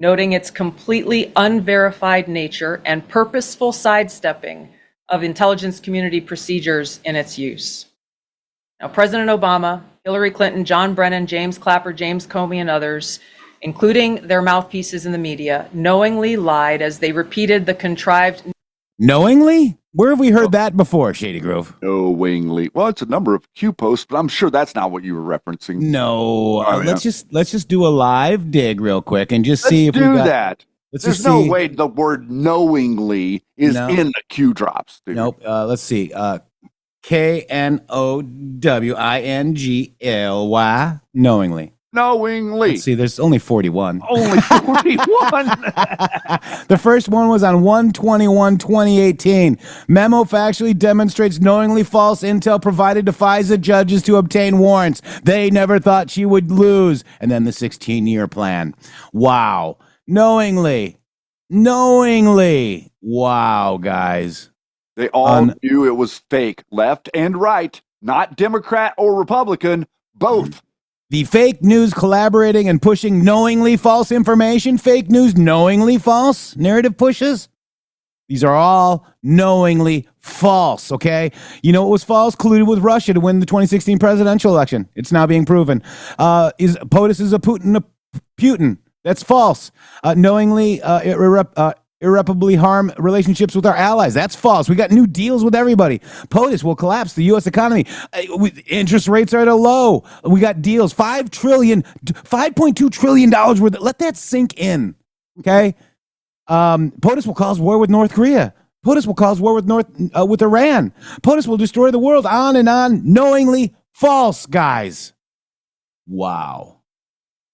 noting its completely unverified nature and purposeful sidestepping of intelligence community procedures in its use. Now, President Obama, Hillary Clinton, John Brennan, James Clapper, James Comey, and others, including their mouthpieces in the media, knowingly lied as they repeated the contrived... Knowingly? Where have we heard that before, Shady Grove? Knowingly. Well, it's a number of Q posts, but I'm sure that's not what you were referencing. No. Let's just do a live dig real quick and just see if we got... that. There's no way the word knowingly is in the Q drops. Dude. Nope. Let's see. KNOWINGLY. Knowingly. Knowingly. Let's see, there's only 41. Only 41? The first one was on 1/21/2018. Memo factually demonstrates knowingly false intel provided to FISA judges to obtain warrants. They never thought she would lose. And then the 16-year plan. Wow. Knowingly. Wow, guys. They all knew it was fake, left and right, not Democrat or Republican, both. The fake news collaborating and pushing knowingly false information, fake news knowingly false, narrative pushes. These are all knowingly false, okay? You know what was false? Colluded with Russia to win the 2016 presidential election. It's now being proven. POTUS is a Putin. That's false. Knowingly irreparably harm relationships with our allies. That's false. We got new deals with everybody. POTUS will collapse the U.S. economy. Interest rates are at a low. We got deals. $5.2 trillion worth. Let that sink in, okay? POTUS will cause war with North Korea. POTUS will cause war with Iran. POTUS will destroy the world. On and on. Knowingly false, guys. Wow.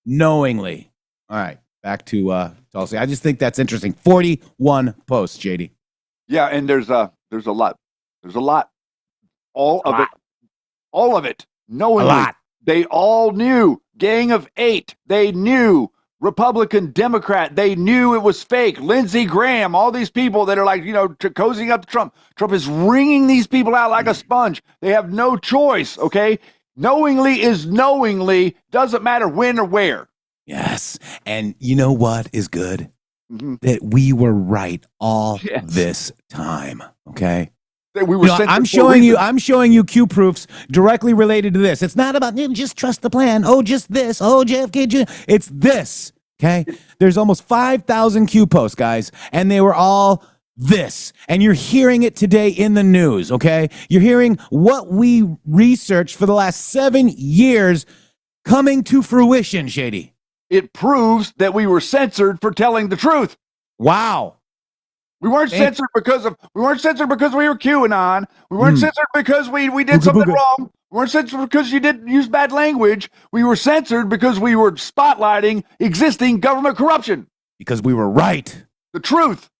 Knowingly. All right, back to Tulsi. I just think that's interesting. 41 posts, JD. Yeah, and there's a lot. There's a lot. All of it. Knowingly. A lot. They all knew. Gang of 8. They knew. Republican, Democrat. They knew it was fake. Lindsey Graham. All these people that are like, cozying up to Trump. Trump is wringing these people out like a sponge. They have no choice. Okay, knowingly is knowingly. Doesn't matter when or where. Yes. And you know what is good? Mm-hmm. That we were right all this time. Okay. That we were I'm showing you Q proofs directly related to this. It's not about just trust the plan. Oh, just this. Oh, JFK Jr. It's this. Okay. There's almost 5,000 Q posts, guys, and they were all this. And you're hearing it today in the news. Okay. You're hearing what we researched for the last 7 years coming to fruition, Shady. It proves that we were censored for telling the truth. Wow. We weren't censored because we were QAnon. We weren't censored because we did something wrong. We weren't censored because you didn't use bad language. We were censored because we were spotlighting existing government corruption. Because we were right. The truth.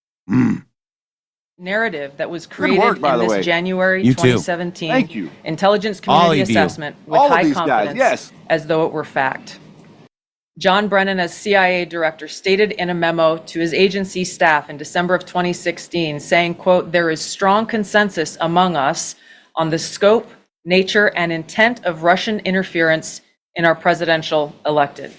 Narrative that was created in this January 2017 intelligence community assessment with high confidence as though it were fact. John Brennan, as CIA director, stated in a memo to his agency staff in December of 2016, saying, quote, there is strong consensus among us on the scope, nature, and intent of Russian interference in our presidential election.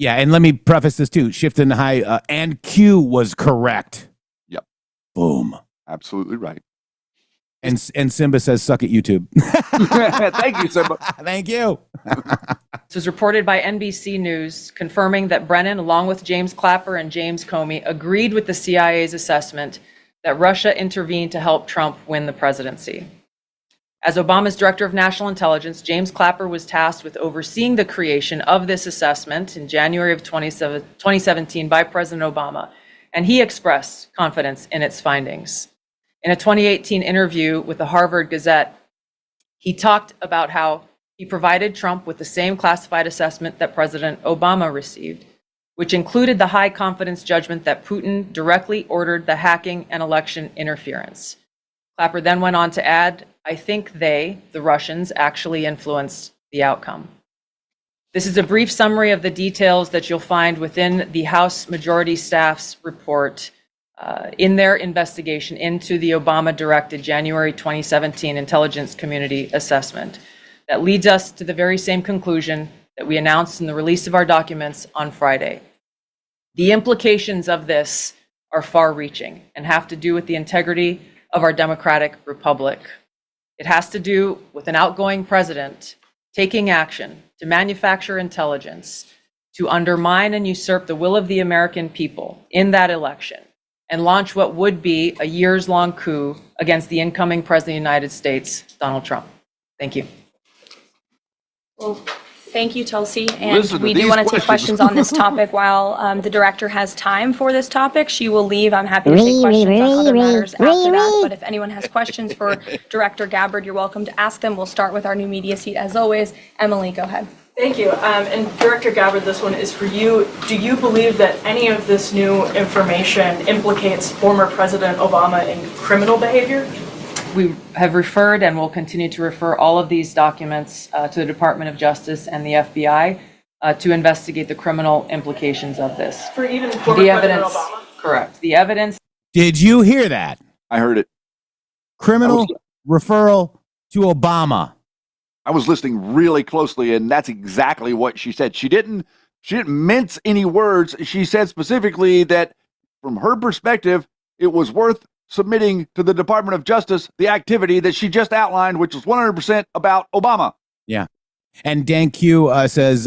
Yeah, and let me preface this too. Shift in high and Q was correct. Yep. Boom. Absolutely right. And Simba says, "Suck at YouTube." Thank you, Simba. Thank you. This was reported by NBC News, confirming that Brennan, along with James Clapper and James Comey, agreed with the CIA's assessment that Russia intervened to help Trump win the presidency. As Obama's Director of National Intelligence, James Clapper was tasked with overseeing the creation of this assessment in January of 2017 by President Obama, and he expressed confidence in its findings. In a 2018 interview with the Harvard Gazette, he talked about how he provided Trump with the same classified assessment that President Obama received, which included the high confidence judgment that Putin directly ordered the hacking and election interference. Clapper then went on to add, "I think the Russians, actually influenced the outcome." This is a brief summary of the details that you'll find within the House Majority Staff's report in their investigation into the Obama-directed January 2017 Intelligence Community Assessment that leads us to the very same conclusion that we announced in the release of our documents on Friday. The implications of this are far-reaching and have to do with the integrity of our democratic republic. It has to do with an outgoing president taking action to manufacture intelligence to undermine and usurp the will of the American people in that election and launch what would be a years-long coup against the incoming President of the United States, Donald Trump. Thank you. Well, thank you, Tulsi. And Listen to we do these want to take questions. questions on this topic while the director has time for this topic. She will leave. I'm happy to take questions on other matters after that. But if anyone has questions for Director Gabbard, you're welcome to ask them. We'll start with our new media seat as always. Emily, go ahead. Thank you. And Director Gabbard, this one is for you. Do you believe that any of this new information implicates former President Obama in criminal behavior? We have referred and will continue to refer all of these documents to the Department of Justice and the FBI to investigate the criminal implications of this. For even former President Obama? Correct. The evidence. Did you hear that? I heard it. Criminal referral to Obama. I was listening really closely, and that's exactly what she said. She didn't mince any words. She said specifically that from her perspective, it was worth submitting to the Department of Justice the activity that she just outlined, which was 100% about Obama. Yeah. And Dan Q says,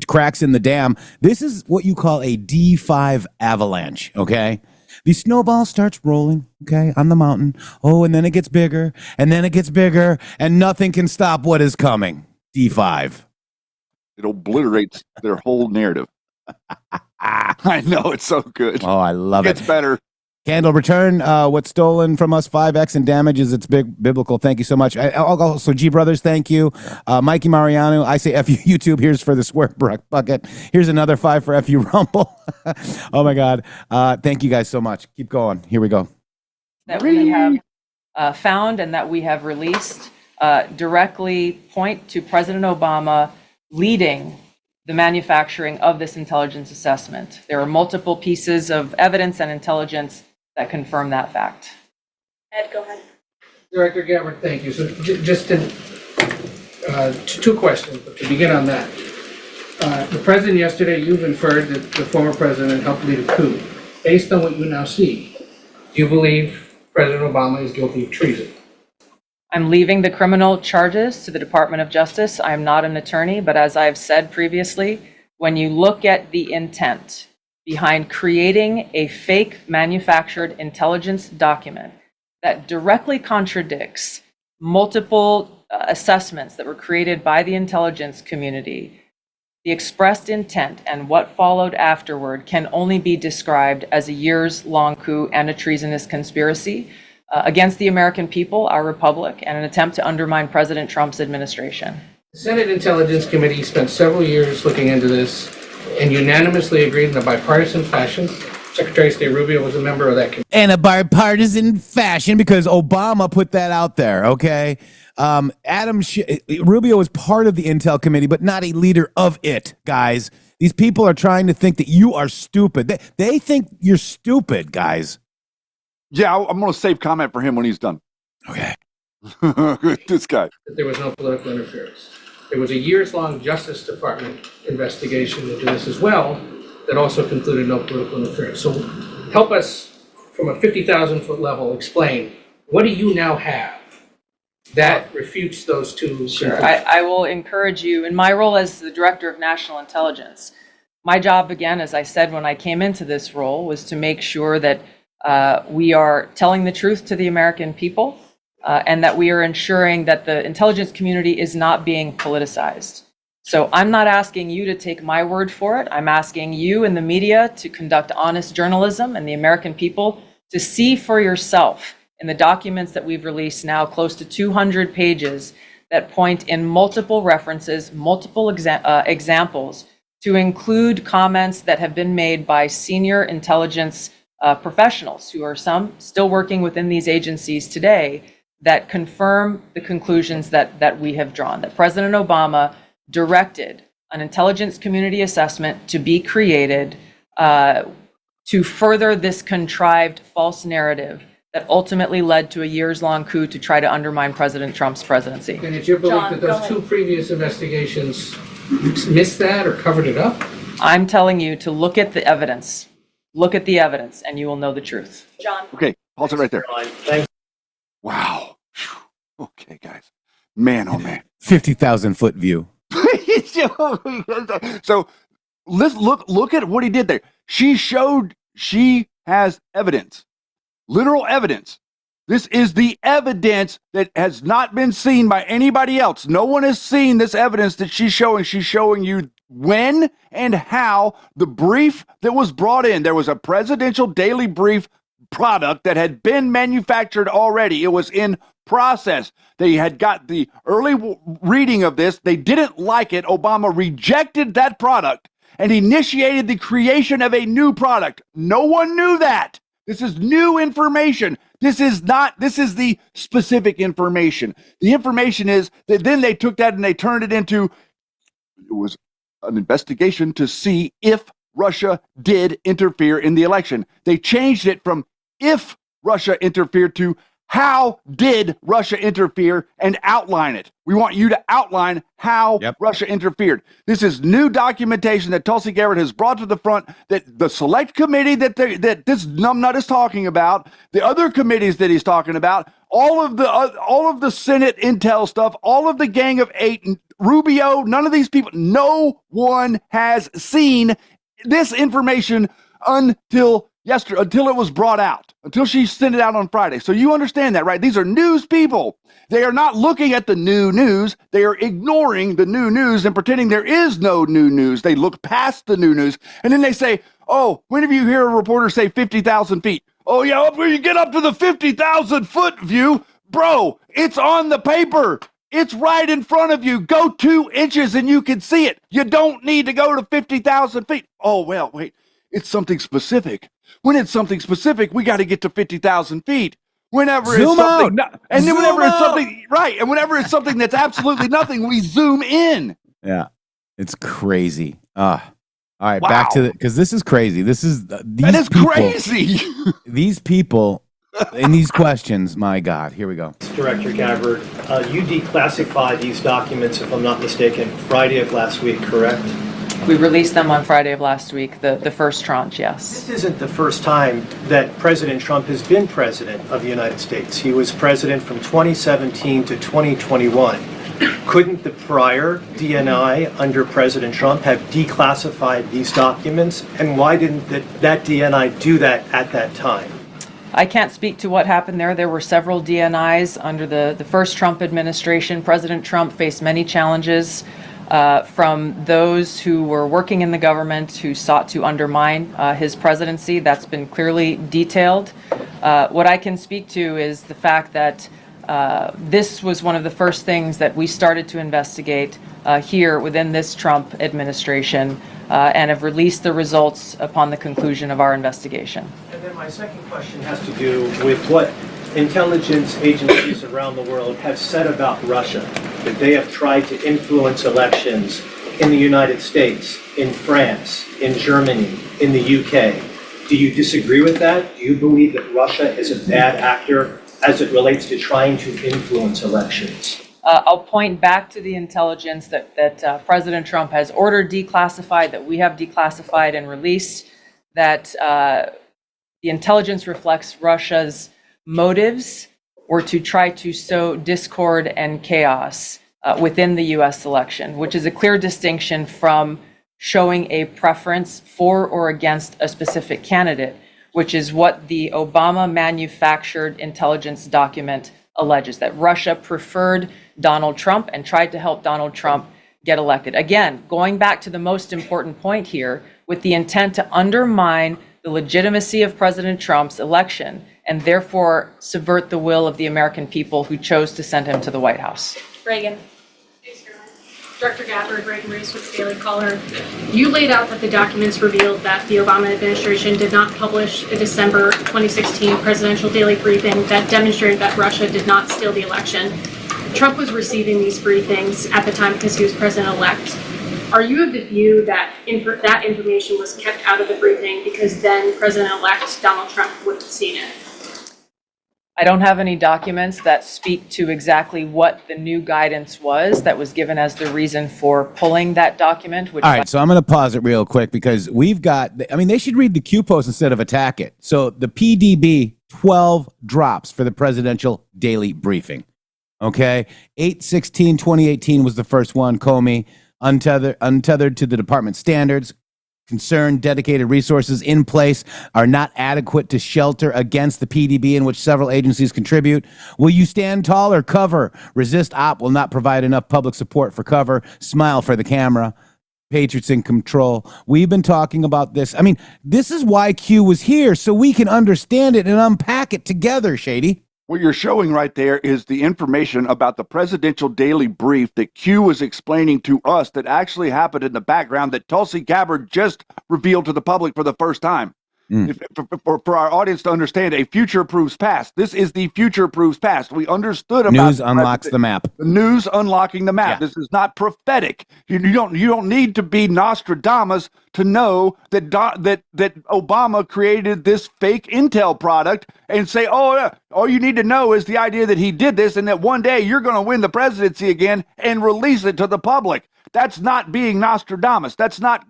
cracks in the dam. This is what you call a D5 avalanche, okay? The snowball starts rolling, okay, on the mountain. Oh, and then it gets bigger, and then it gets bigger, and nothing can stop what is coming. D5. It obliterates their whole narrative. I know, it's so good. Oh, I love it. It's better. Candle, return what's stolen from us, 5X and damages. It's big biblical. Thank you so much. Also, G Brothers, thank you. Mikey Mariano, I say F you YouTube. Here's for the square bucket. Here's another 5 for F you Rumble. Oh my God. Thank you guys so much. Keep going. Here we go. That we have found and that we have released directly point to President Obama leading the manufacturing of this intelligence assessment. There are multiple pieces of evidence and intelligence that confirm that fact. Ed, go ahead. Director Gabbard, thank you. So just two questions, but to begin on that. The president yesterday, you've inferred that the former president helped lead a coup. Based on what you now see, do you believe President Obama is guilty of treason? I'm leaving the criminal charges to the Department of Justice. I am not an attorney, but as I've said previously, when you look at the intent behind creating a fake manufactured intelligence document that directly contradicts multiple assessments that were created by the intelligence community, the expressed intent and what followed afterward can only be described as a years-long coup and a treasonous conspiracy against the American people, our republic, and an attempt to undermine President Trump's administration. The Senate Intelligence Committee spent several years looking into this and unanimously agreed in a bipartisan fashion. Secretary of State Rubio was a member of that committee. In a bipartisan fashion, because Obama put that out there, okay? Rubio was part of the Intel Committee, but not a leader of it, guys. These people are trying to think that you are stupid. They think you're stupid, guys. Yeah, I'm going to save comment for him when he's done. Okay. This guy. That there was no political interference. There was a years-long Justice Department investigation into this as well that also concluded no political interference. So help us, from a 50,000-foot level, explain, what do you now have that refutes those two? Sure. I will encourage you, in my role as the Director of National Intelligence, my job, again, as I said when I came into this role, was to make sure that we are telling the truth to the American people, and that we are ensuring that the intelligence community is not being politicized. So I'm not asking you to take my word for it. I'm asking you and the media to conduct honest journalism, and the American people to see for yourself in the documents that we've released now, close to 200 pages, that point in multiple references, multiple examples, to include comments that have been made by senior intelligence professionals, who are some still working within these agencies today, that confirm the conclusions that we have drawn, that President Obama directed an intelligence community assessment to be created to further this contrived false narrative that ultimately led to a years-long coup to try to undermine President Trump's presidency. And it's your belief that those two previous investigations missed that or covered it up? I'm telling you to look at the evidence. Look at the evidence, and you will know the truth. John. Okay, pause it right there. Wow. Okay, guys. Man, oh man. 50,000-foot view. So let's look at what he did there. She showed she has evidence, literal evidence. This is the evidence that has not been seen by anybody else. No one has seen this evidence that she's showing. She's showing you when and how the brief that was brought in. There was a presidential daily brief product that had been manufactured already. It was in process. They had got the early reading of this. They didn't like it. Obama rejected that product and initiated the creation of a new product. No one knew that. This is new information. This is the specific information. The information is that then they took that and they turned it into, it was an investigation to see if Russia did interfere in the election. They changed it from if Russia interfered to how did Russia interfere and outline it. We want you to outline how Russia interfered. This is new documentation that Tulsi Gabbard has brought to the front, that the select committee that this numbnut is talking about, the other committees that he's talking about, all of the Senate intel stuff, all of the Gang of Eight, Rubio, none of these people, no one has seen this information until yesterday, until it was brought out, until she sent it out on Friday. So you understand that, right? These are news people. They are not looking at the new news. They are ignoring the new news and pretending there is no new news. They look past the new news. And then they say, oh, whenever you hear a reporter say 50,000 feet, oh yeah, when you get up to the 50,000-foot view, bro, it's on the paper. It's right in front of you. Go 2 inches and you can see it. You don't need to go to 50,000 feet. Oh, well, wait, it's something specific. When it's something specific, we got to get to 50,000 feet. Whenever it's something, and then whenever it's something, right, and whenever it's something that's absolutely nothing, we zoom in. Yeah, it's crazy. All right, back to because this is crazy. This is crazy. These people in these questions. My God, here we go. Director Gabbard, you declassified these documents, if I'm not mistaken, Friday of last week, correct? We released them on Friday of last week, the first tranche, yes. This isn't the first time that President Trump has been president of the United States. He was president from 2017 to 2021. Couldn't the prior DNI under President Trump have declassified these documents? And why didn't that DNI do that at that time? I can't speak to what happened there. There were several DNIs under the first Trump administration. President Trump faced many challenges from those who were working in the government who sought to undermine his presidency. That's been clearly detailed. What I can speak to is the fact that this was one of the first things that we started to investigate here within this Trump administration and have released the results upon the conclusion of our investigation. And then my second question has to do with what intelligence agencies around the world have said about Russia, that they have tried to influence elections in the United States, in France, in Germany, in the UK. Do you disagree with that? Do you believe that Russia is a bad actor as it relates to trying to influence elections? I'll point back to the intelligence that President Trump has ordered declassified, that we have declassified and released, that the intelligence reflects Russia's motives were to try to sow discord and chaos within the U.S. election, which is a clear distinction from showing a preference for or against a specific candidate, which is what the Obama manufactured intelligence document alleges, that Russia preferred Donald Trump and tried to help Donald Trump get elected. Again, going back to the most important point here, with the intent to undermine the legitimacy of President Trump's election and therefore subvert the will of the American people who chose to send him to the White House. Reagan. Director Gabbard, Reagan Reese with the Daily Caller. You laid out that the documents revealed that the Obama administration did not publish a December 2016 presidential daily briefing that demonstrated that Russia did not steal the election. Trump was receiving these briefings at the time because he was president-elect. Are you of the view that that information was kept out of the briefing because then President-elect Donald Trump would have seen it? I don't have any documents that speak to exactly what the new guidance was that was given as the reason for pulling that document. All right, so I'm going to pause it real quick because we've got, I mean, they should read the Q post instead of attack it. So the PDB, 12 drops for the presidential daily briefing. Okay, 8/16/2018 was the first one. Comey, untethered to the department standards. Concerned dedicated resources in place are not adequate to shelter against the PDB in which several agencies contribute. Will you stand tall or cover? Resist op will not provide enough public support for cover. Smile for the camera. Patriots in control. We've been talking about this. I mean, this is why Q was here, so we can understand it and unpack it together, Shady. What you're showing right there is the information about the presidential daily brief that Q was explaining to us that actually happened in the background that Tulsi Gabbard just revealed to the public for the first time. For our audience to understand, a future proves past. This is the future proves past. We understood about news unlocks the map. The news unlocking the map. Yeah. This is not prophetic. You don't need to be Nostradamus to know that Obama created this fake intel product and say, oh, yeah, all you need to know is the idea that he did this and that one day you're going to win the presidency again and release it to the public. That's not being Nostradamus. That's not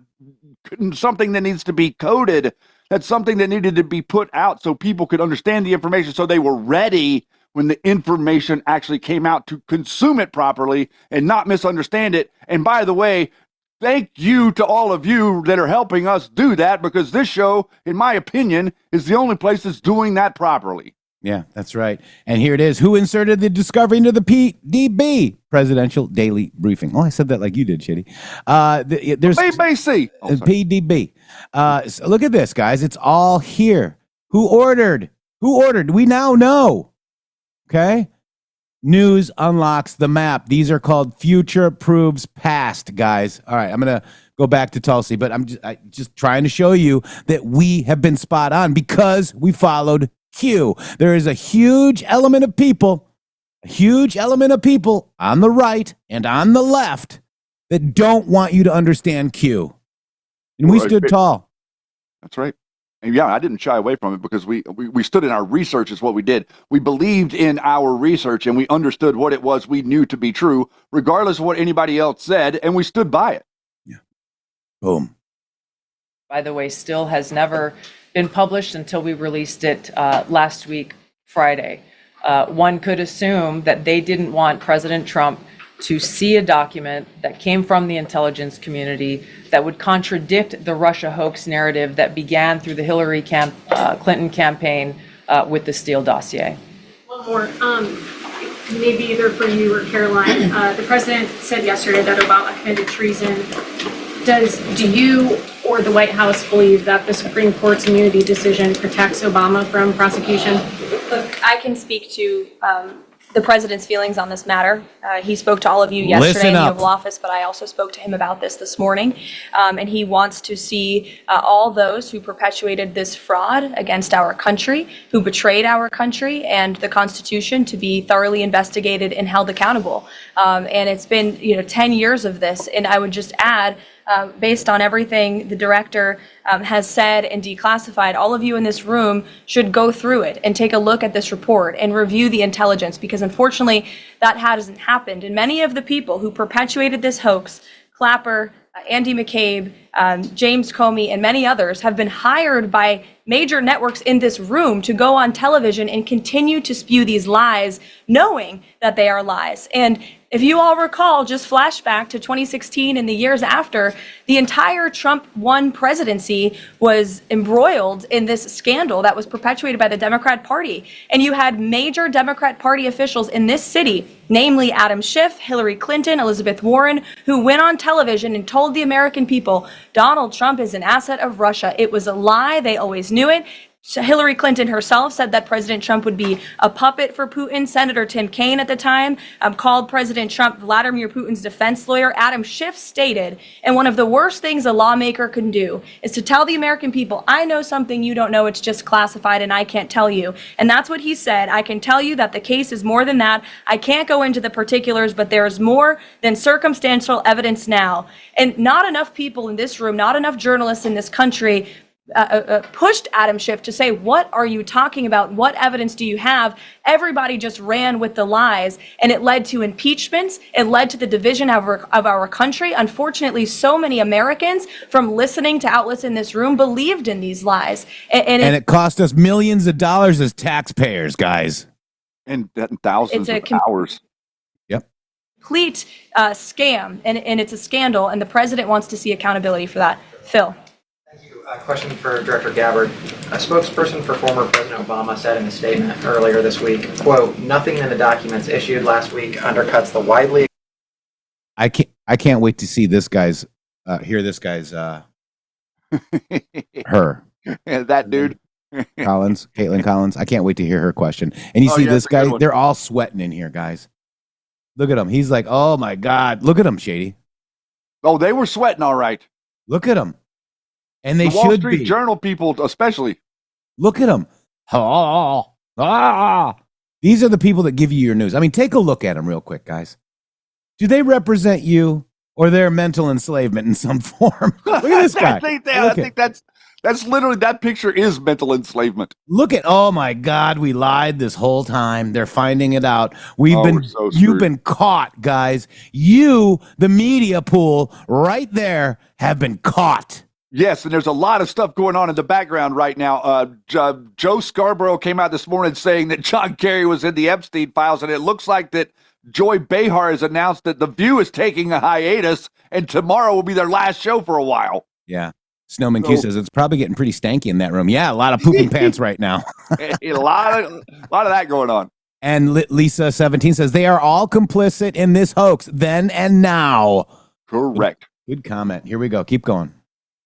something that needs to be coded. That's something that needed to be put out so people could understand the information so they were ready when the information actually came out to consume it properly and not misunderstand it. And by the way, thank you to all of you that are helping us do that, because this show, in my opinion, is the only place that's doing that properly. Yeah, that's right. And here it is. Who inserted the discovery into the PDB? Presidential Daily Briefing. Oh, I said that like you did, Shitty. There's BBC. PDB. So look at this, guys. It's all here. Who ordered? Who ordered? We now know. Okay? News unlocks the map. These are called future proves past, guys. All right, I'm going to go back to Tulsi, but I'm just trying to show you that we have been spot on because we followed Q. There is a huge element of people on the right and on the left that don't want you to understand Q. And we stood tall. That's right. And yeah, I didn't shy away from it because we stood in our research is what we did. We believed in our research and we understood what it was we knew to be true, regardless of what anybody else said, and we stood by it. Yeah. Boom. By the way, still has never been published until we released it last week, Friday. One could assume that they didn't want President Trump to see a document that came from the intelligence community that would contradict the Russia hoax narrative that began through the Hillary Clinton campaign with the Steele dossier. One more, maybe either for you or Karoline. The president said yesterday that Obama committed treason. Do you or the White House believe that the Supreme Court's immunity decision protects Obama from prosecution? Look, I can speak to the president's feelings on this matter. He spoke to all of you yesterday in the Oval Office, but I also spoke to him about this morning. And he wants to see all those who perpetuated this fraud against our country, who betrayed our country and the Constitution, to be thoroughly investigated and held accountable. And it's been 10 years of this. And I would just add, based on everything the director has said and declassified, all of you in this room should go through it and take a look at this report and review the intelligence, because unfortunately that hasn't happened. And many of the people who perpetuated this hoax, Clapper, Andy McCabe, James Comey, and many others, have been hired by major networks in this room to go on television and continue to spew these lies, knowing that they are lies. And if you all recall, just flashback to 2016 and the years after, the entire Trump 1 presidency was embroiled in this scandal that was perpetuated by the Democrat Party. And you had major Democrat Party officials in this city, namely Adam Schiff, Hillary Clinton, Elizabeth Warren, who went on television and told the American people, Donald Trump is an asset of Russia. It was a lie. They always knew it. Hillary Clinton herself said that President Trump would be a puppet for Putin. Senator Tim Kaine at the time called President Trump Vladimir Putin's defense lawyer. Adam Schiff stated, and one of the worst things a lawmaker can do is to tell the American people, I know something you don't know, it's just classified and I can't tell you. And that's what he said. I can tell you that the case is more than that. I can't go into the particulars, but there is more than circumstantial evidence now. And not enough people in this room, not enough journalists in this country pushed Adam Schiff to say, what are you talking about? What evidence do you have? Everybody just ran with the lies, and it led to impeachments. It led to the division of our country. Unfortunately, so many Americans, from listening to outlets in this room, believed in these lies. And it cost us millions of dollars as taxpayers, guys. And thousands of hours. Yep. Complete scam, and it's a scandal, and the president wants to see accountability for that. Phil. A question for Director Gabbard. A spokesperson for former President Obama said in a statement earlier this week, quote, nothing in the documents issued last week undercuts the widely... I can't wait to see this guy's, hear this guy's, her. Yeah, that dude. Caitlin Collins. I can't wait to hear her question. And you see this guy, they're all sweating in here, guys. Look at him. He's like, oh my God. Look at him, Shady. Oh, they were sweating all right. Look at him. And they the Wall should Street be. Journal people, especially. Look at them. These are the people that give you your news. I mean, take a look at them real quick, guys. Do they represent you or their mental enslavement in some form? Look at this guy. I think that's literally, that picture is mental enslavement. Look at, oh my God, we lied this whole time. They're finding it out. You've been caught, guys. You, the media pool right there, have been caught. Yes, and there's a lot of stuff going on in the background right now. Joe Scarborough came out this morning saying that John Kerry was in the Epstein files, and it looks like that Joy Behar has announced that The View is taking a hiatus, and tomorrow will be their last show for a while. Yeah. Snowman Q says it's probably getting pretty stanky in that room. Yeah, a lot of pooping pants right now. a lot of that going on. And Lisa 17 says they are all complicit in this hoax then and now. Correct. Good comment. Here we go. Keep going.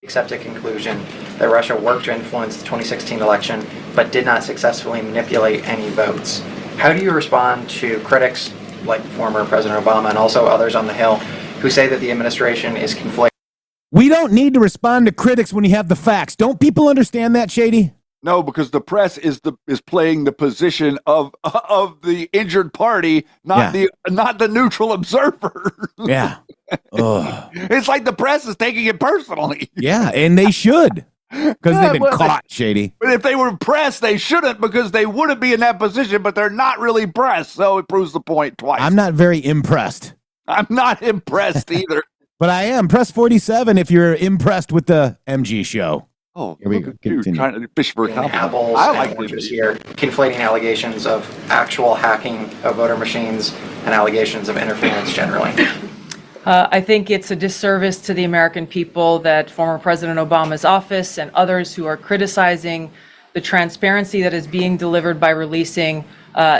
Accept a conclusion that Russia worked to influence the 2016 election, but did not successfully manipulate any votes. How do you respond to critics like former President Obama and also others on the Hill who say that the administration is conflating? We don't need to respond to critics when you have the facts. Don't people understand that, Shady? No, because the press is playing the position of the injured party, not the neutral observer. Yeah. It's like the press is taking it personally. Yeah, and they should, because they've been caught, Shady. But if they were pressed, they shouldn't, because they wouldn't be in that position, but they're not really pressed, so it proves the point twice. I'm not very impressed. I'm not impressed either. But I am. Press 47 if you're impressed with the MG show. Oh, here we go. Continue. Trying to fish for apples. I like this here, conflating allegations of actual hacking of voter machines and allegations of interference generally. I think it's a disservice to the American people that former President Obama's office and others who are criticizing the transparency that is being delivered by releasing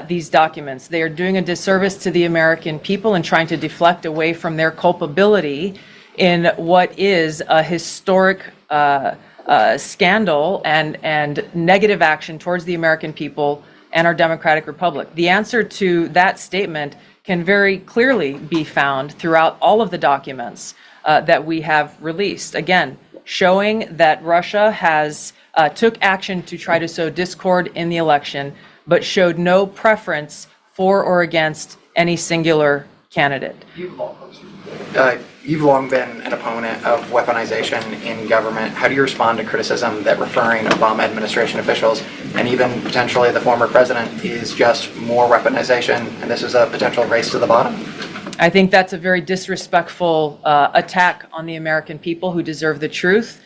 these documents. They are doing a disservice to the American people and trying to deflect away from their culpability in what is a historic scandal and negative action towards the American people and our democratic republic. The answer to that statement can very clearly be found throughout all of the documents that we have released. Again, showing that Russia has took action to try to sow discord in the election, but showed no preference for or against any singular candidate. You've long been an opponent of weaponization in government. How do you respond to criticism that referring Obama administration officials and even potentially the former president is just more weaponization and this is a potential race to the bottom? I think that's a very disrespectful attack on the American people who deserve the truth.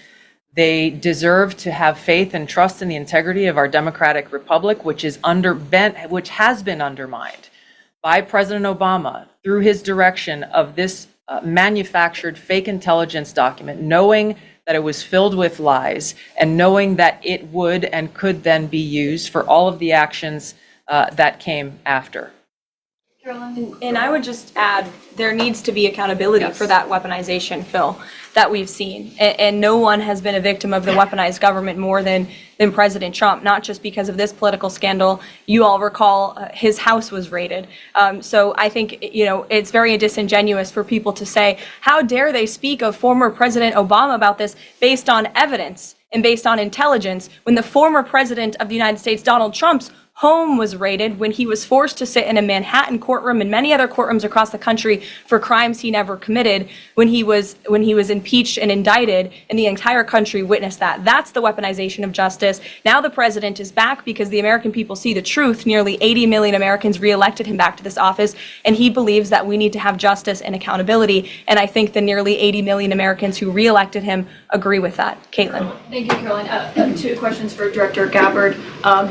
They deserve to have faith and trust in the integrity of our democratic republic, which has been undermined by President Obama through his direction of this manufactured fake intelligence document, knowing that it was filled with lies and knowing that it would and could then be used for all of the actions that came after. And I would just add, there needs to be accountability for that weaponization, Phil, that we've seen. And no one has been a victim of the weaponized government more than President Trump, not just because of this political scandal. You all recall his house was raided. So I think, it's very disingenuous for people to say, how dare they speak of former President Obama about this based on evidence and based on intelligence when the former president of the United States, Donald Trump's home was raided, when he was forced to sit in a Manhattan courtroom and many other courtrooms across the country for crimes he never committed, when he was impeached and indicted, and the entire country witnessed that. That's the weaponization of justice. Now the president is back because the American people see the truth. Nearly 80 million Americans reelected him back to this office, and he believes that we need to have justice and accountability. And I think the nearly 80 million Americans who reelected him agree with that. Caitlin. Thank you, Caroline. Two questions for Director Gabbard,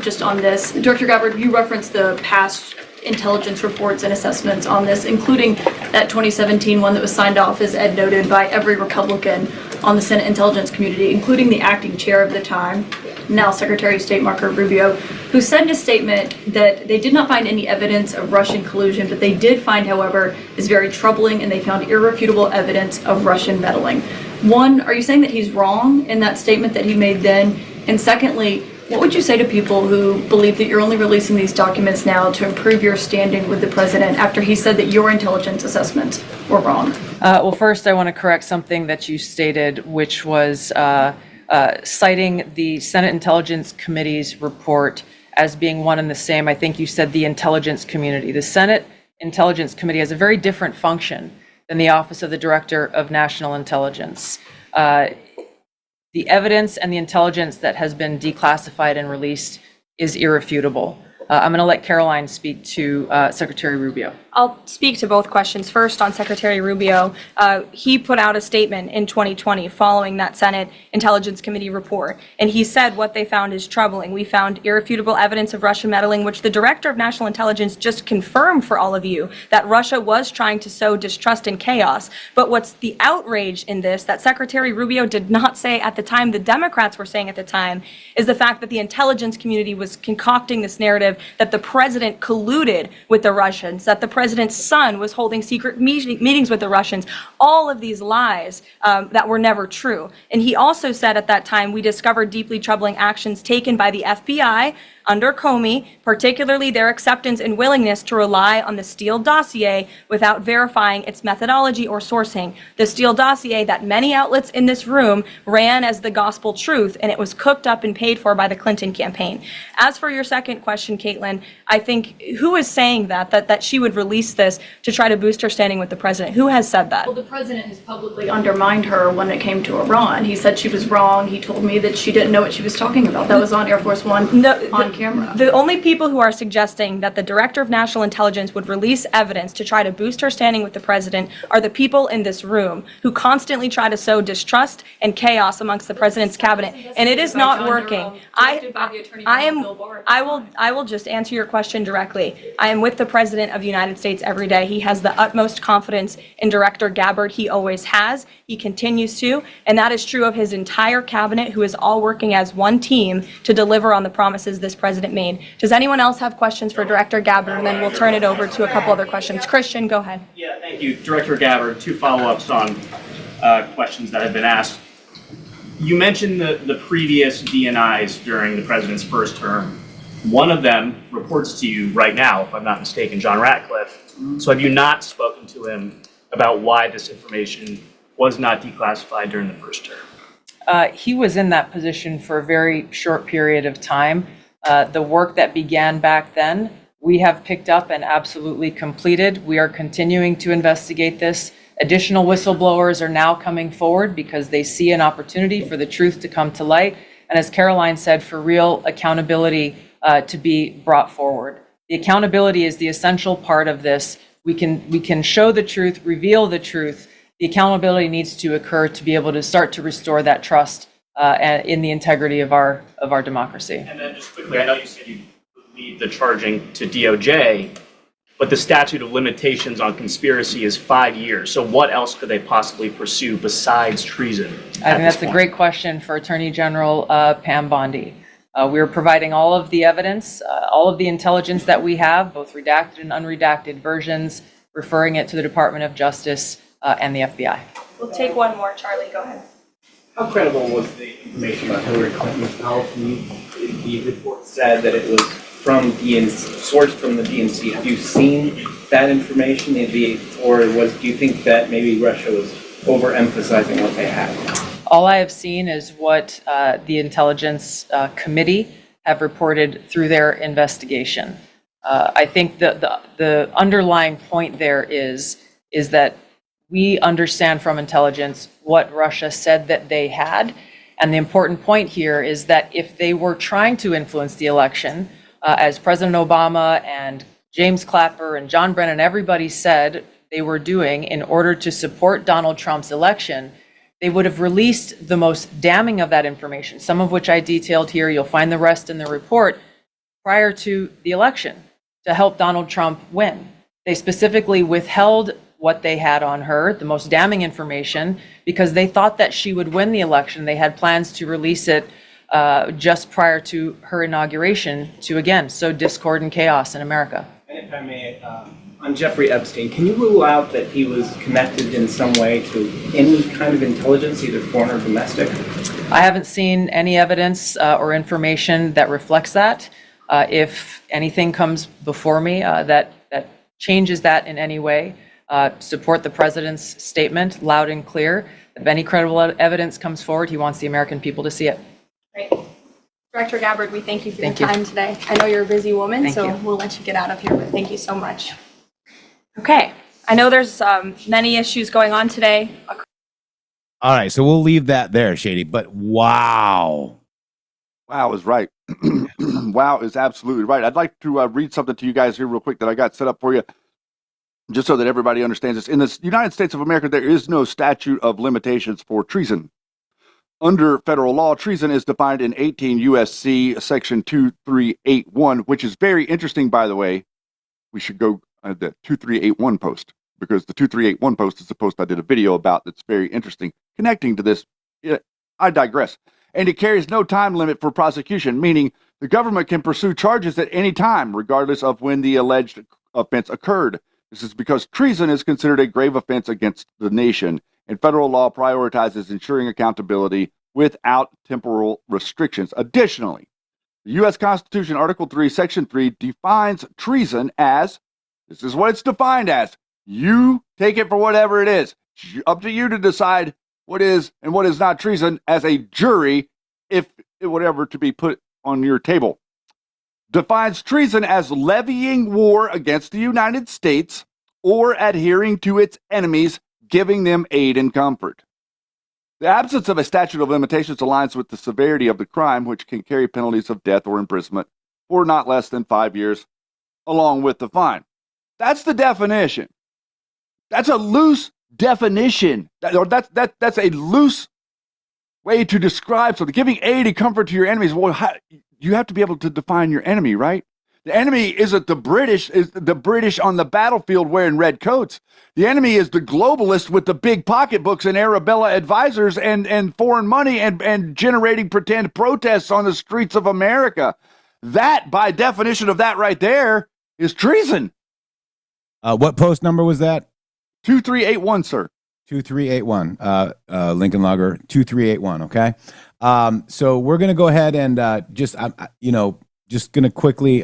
just on this. Director Gabbard, you referenced the past intelligence reports and assessments on this, including that 2017 one that was signed off, as Ed noted, by every Republican on the Senate Intelligence Community, including the acting chair of the time, now Secretary of State Marco Rubio, who said in a statement that they did not find any evidence of Russian collusion, but they did find, however, is very troubling, and they found irrefutable evidence of Russian meddling. One, are you saying that he's wrong in that statement that he made then? And secondly, what would you say to people who believe that you're only releasing these documents now to improve your standing with the president after he said that your intelligence assessments were wrong? Well, first, I want to correct something that you stated, which was citing the Senate Intelligence Committee's report as being one and the same. I think you said the intelligence community. The Senate Intelligence Committee has a very different function than the Office of the Director of National Intelligence. The evidence and the intelligence that has been declassified and released is irrefutable. I'm going to let Caroline speak to Secretary Rubio. I'll speak to both questions. First, on Secretary Rubio, he put out a statement in 2020 following that Senate Intelligence Committee report, and he said what they found is troubling. We found irrefutable evidence of Russian meddling, which the Director of National Intelligence just confirmed for all of you, that Russia was trying to sow distrust and chaos. But what's the outrage in this that Secretary Rubio did not say at the time, the Democrats were saying at the time, is the fact that the intelligence community was concocting this narrative that the president colluded with the Russians, that the president's son was holding secret meetings with the Russians, all of these lies that were never true. And he also said at that time, we discovered deeply troubling actions taken by the FBI under Comey, particularly their acceptance and willingness to rely on the Steele dossier without verifying its methodology or sourcing. The Steele dossier that many outlets in this room ran as the gospel truth, and it was cooked up and paid for by the Clinton campaign. As for your second question, Caitlin, I think who is saying that she would release this to try to boost her standing with the president? Who has said that? Well, the president has publicly undermined her when it came to Iran. He said she was wrong. He told me that she didn't know what she was talking about. That was on Air Force One on camera. The only people who are suggesting that the Director of National Intelligence would release evidence to try to boost her standing with the president are the people in this room who constantly try to sow distrust and chaos amongst the president's cabinet, and it is not working. I will just answer your question directly. I am with the President of the United States every day. He has the utmost confidence in Director Gabbard. He always has. He continues to, and that is true of his entire cabinet, who is all working as one team to deliver on the promises this president made. Does anyone else have questions for Director Gabbard? And then we'll turn it over to a couple other questions. Christian, go ahead. Yeah, thank you. Director Gabbard, two follow-ups on questions that have been asked. You mentioned the previous DNIs during the president's first term. One of them reports to you right now, if I'm not mistaken, John Ratcliffe. So have you not spoken to him about why this information was not declassified during the first term? He was in that position for a very short period of time. The work that began back then we have picked up and absolutely completed. We are continuing to investigate this. Additional whistleblowers are now coming forward because they see an opportunity for the truth to come to light. And as Karoline said, for real accountability to be brought forward. The accountability is the essential part of this. We can show the truth, reveal the truth. The accountability needs to occur to be able to start to restore that trust in the integrity of our democracy. And then just quickly, I know you said you lead the charging to DOJ, but the statute of limitations on conspiracy is 5 years. So what else could they possibly pursue besides treason? I think that's a great question for Attorney General Pam Bondi. We're providing all of the evidence, all of the intelligence that we have, both redacted and unredacted versions, referring it to the Department of Justice and the FBI. We'll take one more. Charlie, go ahead. How credible was the information about Hillary Clinton's health? The report said that it was from sourced from the DNC. Have you seen that information? Or do you think that maybe Russia was overemphasizing what they had? All I have seen is what the Intelligence Committee have reported through their investigation. I think the underlying point there is that we understand from intelligence what Russia said that they had. And the important point here is that if they were trying to influence the election, as President Obama and James Clapper and John Brennan, everybody said they were doing in order to support Donald Trump's election, they would have released the most damning of that information, some of which I detailed here. You'll find the rest in the report prior to the election to help Donald Trump win. They specifically withheld what they had on her, the most damning information, because they thought that she would win the election. They had plans to release it just prior to her inauguration to, again, sow discord and chaos in America. And if I may, on Jeffrey Epstein, can you rule out that he was connected in some way to any kind of intelligence, either foreign or domestic? I haven't seen any evidence or information that reflects that. If anything comes before me that changes that in any way, support the president's statement loud and clear. If any credible evidence comes forward, he wants the American people to see it. Great. Director Gabbard, we thank you for your time today. I know you're a busy woman, we'll let you get out of here, but thank you so much. Okay, I know there's many issues going on today. All right, so we'll leave that there, Shady, but wow. Wow is right. Wow is absolutely right. I'd like to read something to you guys here real quick that I got set up for you, just so that everybody understands this. In the United States of America, there is no statute of limitations for treason. Under federal law, treason is defined in 18 U.S.C. section 2381, which is very interesting, by the way. We should go the 2381 post, because the 2381 post is the post I did a video about that's very interesting, connecting to this. I digress. And it carries no time limit for prosecution, meaning the government can pursue charges at any time, regardless of when the alleged offense occurred. This is because treason is considered a grave offense against the nation, and federal law prioritizes ensuring accountability without temporal restrictions. Additionally, the U.S. Constitution, Article 3, Section 3, defines treason as, this is what it's defined as, you take it for whatever it is. It's up to you to decide what is and what is not treason as a jury, if whatever to be put on your table. Defines treason as levying war against the United States or adhering to its enemies, giving them aid and comfort. The absence of a statute of limitations aligns with the severity of the crime, which can carry penalties of death or imprisonment for not less than 5 years, along with the fine. That's the definition. That's a loose definition. That's a loose way to describe something. Giving aid and comfort to your enemies. Well, you have to be able to define your enemy, right? The enemy isn't the British, is the British on the battlefield wearing red coats. The enemy is the globalist with the big pocketbooks and Arabella advisors and foreign money and generating pretend protests on the streets of America. That, by definition of that right there, is treason. What post number was that? 2381, sir. 2381. Lincoln Logger 2381. Okay. So we're gonna go ahead and just gonna quickly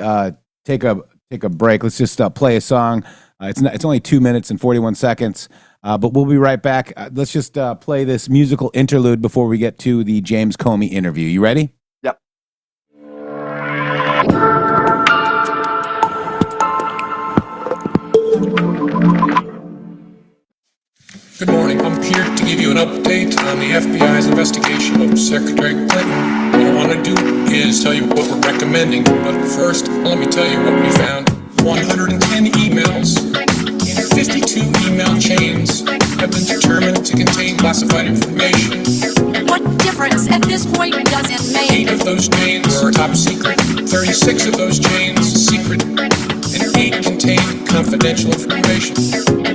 take a break. Let's just play a song. It's only 2 minutes and 41 seconds, but we'll be right back. Let's just play this musical interlude before we get to the James Comey interview. You ready? Yep. Good morning. I'm here to give you an update on the FBI's investigation of Secretary Clinton. What I want to do is tell you what we're recommending. But first, let me tell you what we found. 110 emails in 52 email chains have been determined to contain classified information. What difference at this point does it make? 8 of those chains are top secret, 36 of those chains secret, and 8 contain confidential information.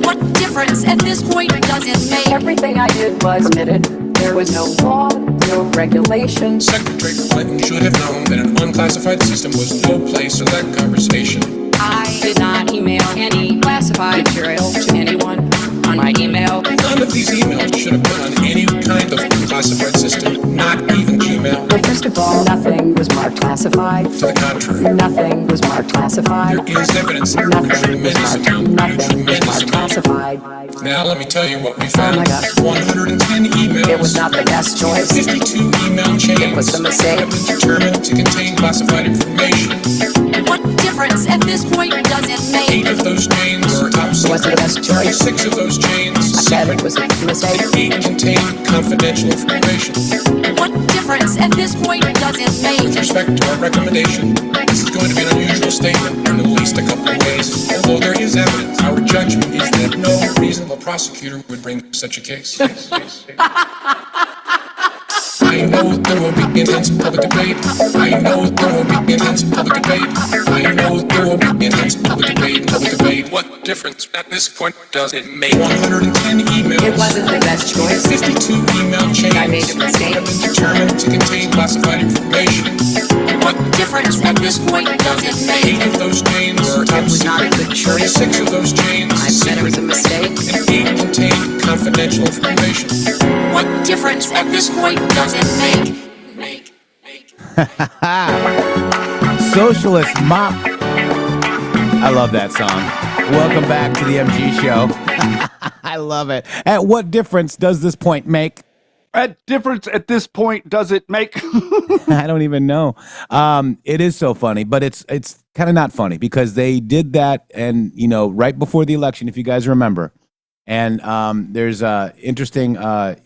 What difference at this point does it make? Everything I did was permitted. There was no law, no regulation. Secretary Clinton should have known that an unclassified system was no place for that conversation. I did not email any classified material to anyone on my email. None of these emails should have been on any kind of unclassified system, not even Gmail. Well, first of all, nothing was marked classified. To the contrary. Nothing was marked classified. There is evidence that Nothing was marked classified. Now let me tell you what we found. Oh my God. 110 emails. It was not the best choice. 52 email chains. It was a mistake. Have been determined to contain classified information. What difference at this point does it make? 8 of those chains are top secret. Was it the best choice? 36 of those chains I said it secret. was a mistake. And 8 contain confidential information. What difference at this point does it With make? respect to our recommendation, this is going to be an unusual statement in at least a couple of ways. Although there is evidence, our judgment is that no reasonable prosecutor would bring such a case. I know there will be intense public debate. I know there will be intense public debate. I know there will be intense public debate. What difference at this point does it make? 110 emails. It wasn't the best choice. 52 email chains. I made a mistake. Have been determined to contain classified information. What difference at this point does it 8 make? of those chains are top was not a secret. good choice. 36 of those chains I said it was a mistake. and 8 contain confidential information. What difference at this point does it make? Socialist Mop. I love that song. Welcome back to the MG Show. I love it. At what difference does this point make? What difference at this point does it make? I don't even know. It is so funny, but it's kind of not funny because they did that, and right before the election, if you guys remember. And there's a interesting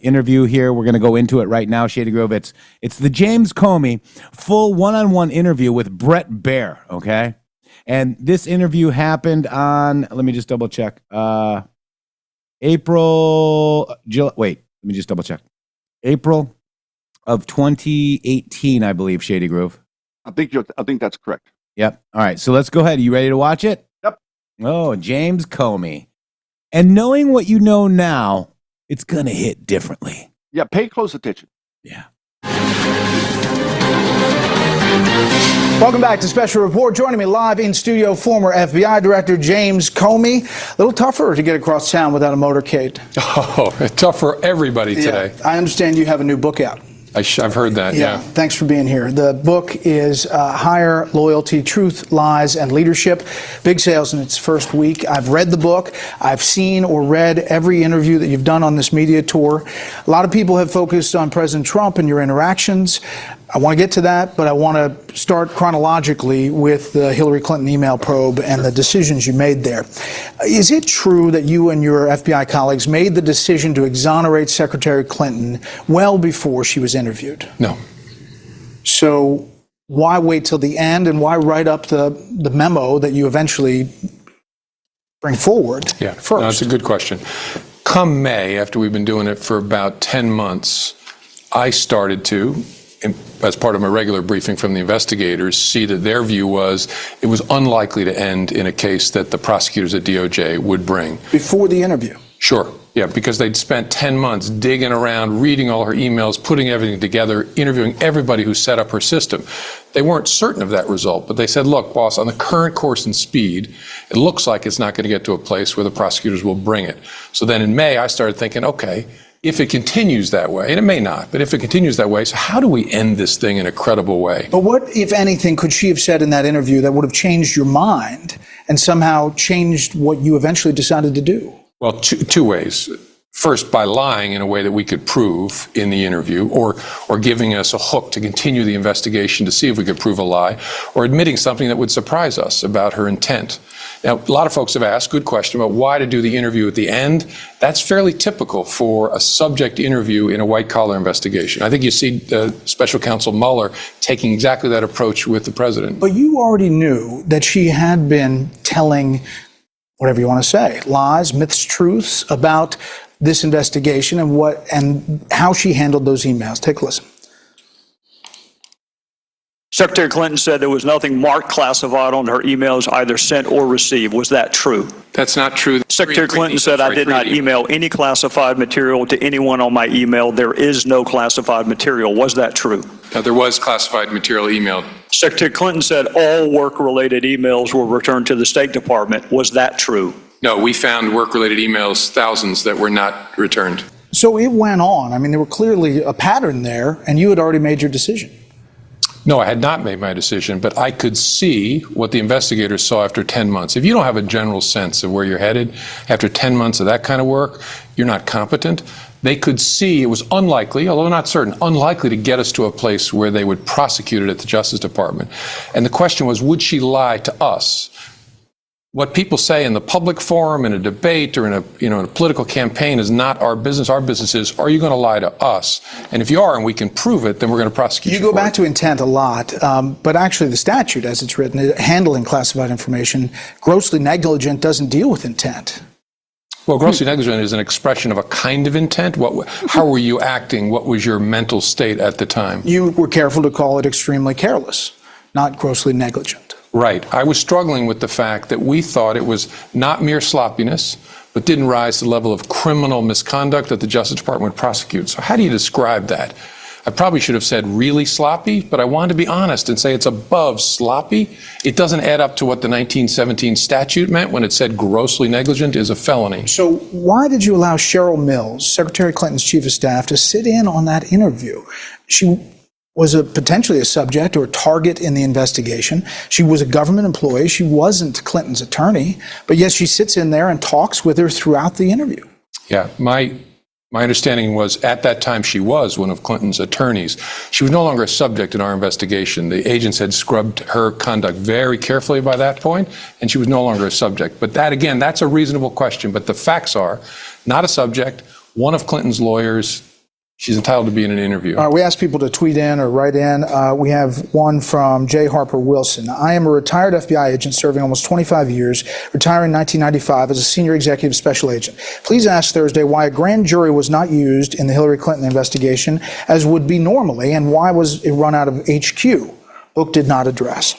interview here. We're going to go into it right now, Shady Grove. It's the James Comey full one-on-one interview with Bret Baier. Okay, and this interview happened on. Let me just double check. April of 2018, I believe. Shady Grove. I think that's correct. Yep. All right. So let's go ahead. You ready to watch it? Yep. Oh, James Comey. And knowing what you know now, it's going to hit differently. Yeah, pay close attention. Yeah. Welcome back to Special Report. Joining me live in studio, former FBI Director James Comey. A little tougher to get across town without a motorcade. Oh, tough for everybody today. I understand you have a new book out. I've heard that, yeah. Thanks for being here. The book is Higher Loyalty, Truth, Lies, and Leadership. Big sales in its first week. I've read the book. I've seen or read every interview that you've done on this media tour. A lot of people have focused on President Trump and your interactions. I want to get to that, but I want to start chronologically with the Hillary Clinton email probe and the decisions you made there. Is it true that you and your FBI colleagues made the decision to exonerate Secretary Clinton well before she was interviewed? No. So why wait till the end, and why write up the memo that you eventually bring forward first? No, that's a good question. Come May, after we've been doing it for about 10 months, I started to, as part of my regular briefing from the investigators, see that their view was it was unlikely to end in a case that the prosecutors at DOJ would bring. Before the interview? Sure. Yeah, because they'd spent 10 months digging around, reading all her emails, putting everything together, interviewing everybody who set up her system. They weren't certain of that result, but they said, look, boss, on the current course and speed, it looks like it's not going to get to a place where the prosecutors will bring it. So then in May, I started thinking, okay, if it continues that way, and it may not, but if it continues that way, so how do we end this thing in a credible way? But what, if anything, could she have said in that interview that would have changed your mind and somehow changed what you eventually decided to do? Well, two ways. First, by lying in a way that we could prove in the interview, or giving us a hook to continue the investigation to see if we could prove a lie, or admitting something that would surprise us about her intent. Now, a lot of folks have asked, good question, about why to do the interview at the end. That's fairly typical for a subject interview in a white-collar investigation. I think you see Special Counsel Mueller taking exactly that approach with the president. But you already knew that she had been telling, whatever you want to say, lies, myths, truths about this investigation and how she handled those emails. Take a listen. Secretary Clinton said there was nothing marked classified on her emails either sent or received. Was that true? That's not true. Secretary Clinton said I did not email any classified material to anyone on my email. There is no classified material. Was that true? There was classified material emailed. Secretary Clinton said all work-related emails were returned to the State Department. Was that true? No, we found work-related emails, thousands, that were not returned. So it went on. I mean, there were clearly a pattern there, and you had already made your decision. No, I had not made my decision, but I could see what the investigators saw after 10 months. If you don't have a general sense of where you're headed after 10 months of that kind of work, you're not competent. They could see it was unlikely, although not certain, unlikely to get us to a place where they would prosecute it at the Justice Department. And the question was, would she lie to us? What people say in the public forum, in a debate, or in a political campaign is not our business. Our business is, are you going to lie to us? And if you are, and we can prove it, then we're going to prosecute you. You go back to intent a lot, but actually the statute, as it's written, handling classified information, grossly negligent doesn't deal with intent. Well, grossly negligent is an expression of a kind of intent. How were you acting? What was your mental state at the time? You were careful to call it extremely careless, not grossly negligent. Right. I was struggling with the fact that we thought it was not mere sloppiness, but didn't rise to the level of criminal misconduct that the Justice Department would prosecute. So how do you describe that? I probably should have said really sloppy, but I wanted to be honest and say it's above sloppy. It doesn't add up to what the 1917 statute meant when it said grossly negligent is a felony. So why did you allow Cheryl Mills, Secretary Clinton's chief of staff, to sit in on that interview? She was potentially a subject or a target in the investigation. She was a government employee. She wasn't Clinton's attorney, but yet she sits in there and talks with her throughout the interview. Yeah, my understanding was at that time she was one of Clinton's attorneys. She was no longer a subject in our investigation. The agents had scrubbed her conduct very carefully by that point, and she was no longer a subject. But that, again, that's a reasonable question. But the facts are, not a subject, one of Clinton's lawyers. She's entitled to be in an interview. We asked people to tweet in or write in. We have one from J. Harper Wilson. I am a retired FBI agent serving almost 25 years, retiring in 1995 as a senior executive special agent. Please ask Thursday why a grand jury was not used in the Hillary Clinton investigation as would be normally, and why was it run out of HQ? Book did not address.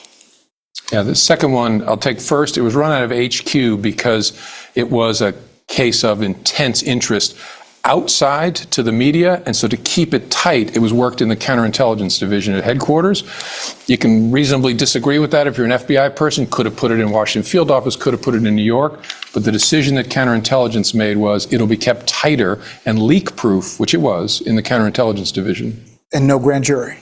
Yeah, the second one I'll take first. It was run out of HQ because it was a case of intense interest outside to the media, and so to keep it tight, it was worked in the counterintelligence division at headquarters. You can reasonably disagree with that if you're an FBI person. Could have put it in Washington field office, could have put it in New York, but the decision that counterintelligence made was it'll be kept tighter and leak-proof, which it was, in the counterintelligence division. And no grand jury?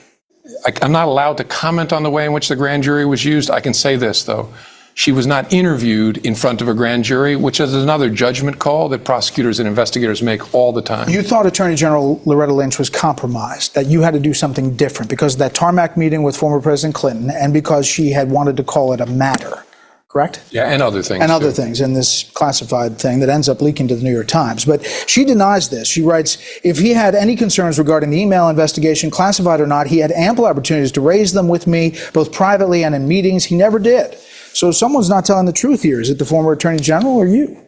I'm not allowed to comment on the way in which the grand jury was used. I can say this, though. She was not interviewed in front of a grand jury, which is another judgment call that prosecutors and investigators make all the time. You thought Attorney General Loretta Lynch was compromised, that you had to do something different because of that tarmac meeting with former President Clinton and because she had wanted to call it a matter, correct? Yeah, and other things. And other things in this classified thing that ends up leaking to the New York Times. But she denies this. She writes, if he had any concerns regarding the email investigation, classified or not, he had ample opportunities to raise them with me, both privately and in meetings. He never did. So someone's not telling the truth here. Is it the former Attorney General or you?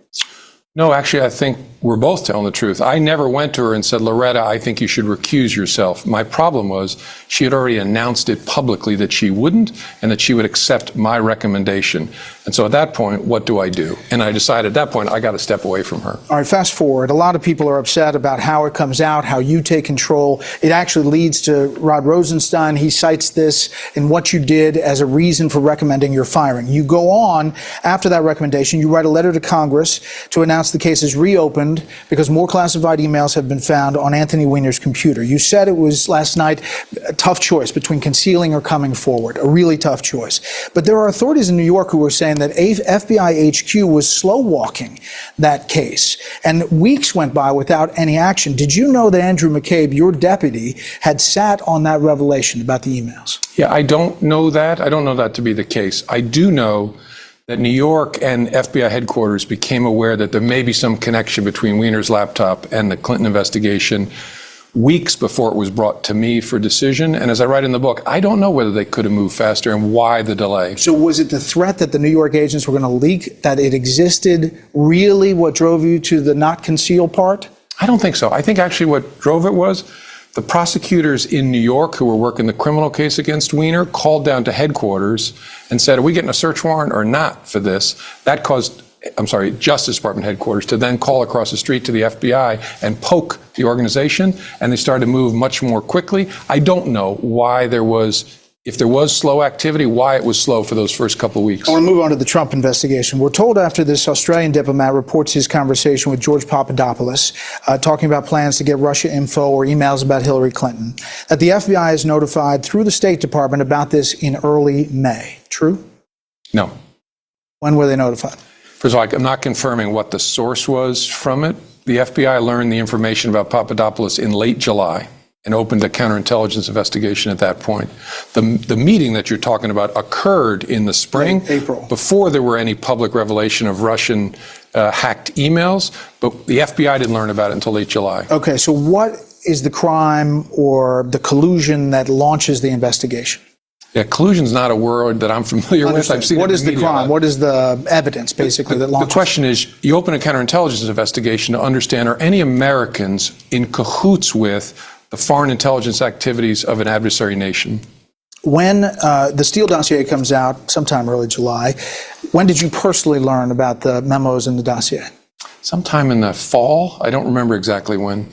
No, actually, I think we're both telling the truth. I never went to her and said, Loretta, I think you should recuse yourself. My problem was she had already announced it publicly that she wouldn't and that she would accept my recommendation. And so at that point, what do I do? And I decided at that point, I got to step away from her. All right, fast forward. A lot of people are upset about how it comes out, how you take control. It actually leads to Rod Rosenstein. He cites this in what you did as a reason for recommending your firing. You go on after that recommendation. You write a letter to Congress to announce announced the case is reopened because more classified emails have been found on Anthony Weiner's computer. You said it was last night a tough choice between concealing or coming forward, a really tough choice. But there are authorities in New York who were saying that FBI HQ was slow walking that case, and weeks went by without any action. Did you know that Andrew McCabe, your deputy, had sat on that revelation about the emails? Yeah, I don't know that. I don't know that to be the case. I do know that New York and FBI headquarters became aware that there may be some connection between Weiner's laptop and the Clinton investigation weeks before it was brought to me for decision. And as I write in the book, I don't know whether they could have moved faster and why the delay. So was it the threat that the New York agents were going to leak, that it existed, really what drove you to the not conceal part? I don't think so. I think actually what drove it was the prosecutors in New York who were working the criminal case against Weiner called down to headquarters and said, are we getting a search warrant or not for this? That caused, Justice Department headquarters to then call across the street to the FBI and poke the organization, and they started to move much more quickly. I don't know why there was, if there was slow activity, why it was slow for those first couple of weeks. I want to move on to the Trump investigation. We're told after this Australian diplomat reports his conversation with George Papadopoulos, talking about plans to get Russia info or emails about Hillary Clinton, that the FBI is notified through the State Department about this in early May. True? No. When were they notified? First of all, I'm not confirming what the source was from it. The FBI learned the information about Papadopoulos in late July and opened a counterintelligence investigation at that point. The meeting that you're talking about occurred in the spring, April, before there were any public revelation of Russian hacked emails, but the FBI didn't learn about it until late July. Okay, so what is the crime or the collusion that launches the investigation? Yeah, collusion's not a word that I'm familiar with. I've seen what it is in the crime? What is the evidence, basically, that launches? The question is, you open a counterintelligence investigation to understand, are any Americans in cahoots with the foreign intelligence activities of an adversary nation? When the Steele dossier comes out, sometime early July, when did you personally learn about the memos in the dossier? Sometime in the fall. I don't remember exactly when.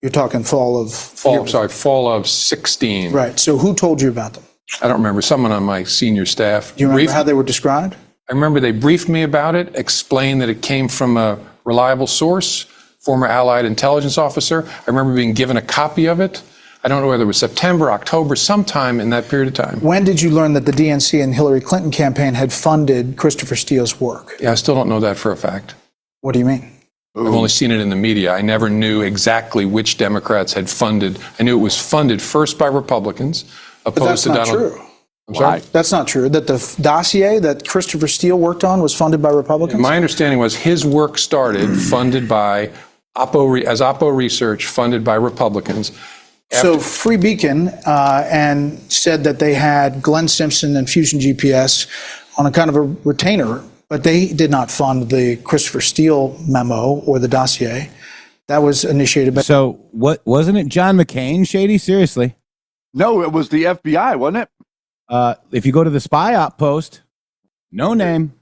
You're talking fall of... Fall of 16. Right. So who told you about them? I don't remember. Someone on my senior staff. Do you remember how they were described? I remember they briefed me about it, explained that it came from a reliable source, former Allied intelligence officer. I remember being given a copy of it. I don't know whether it was September, October, sometime in that period of time. When did you learn that the DNC and Hillary Clinton campaign had funded Christopher Steele's work? Yeah, I still don't know that for a fact. What do you mean? I've only seen it in the media. I never knew exactly which Democrats had funded. I knew it was funded first by Republicans, opposed to Donald. But that's not true. I'm sorry? That's not true. That the dossier that Christopher Steele worked on was funded by Republicans? My understanding was his work started funded by Oppo Research, funded by Republicans. So Free Beacon and said that they had Glenn Simpson and Fusion GPS on a kind of a retainer, but they did not fund the Christopher Steele memo or the dossier. That was initiated by... So what, wasn't it John McCain, Shady? Seriously? No, it was the FBI, wasn't it? If you go to the spy op post, no name.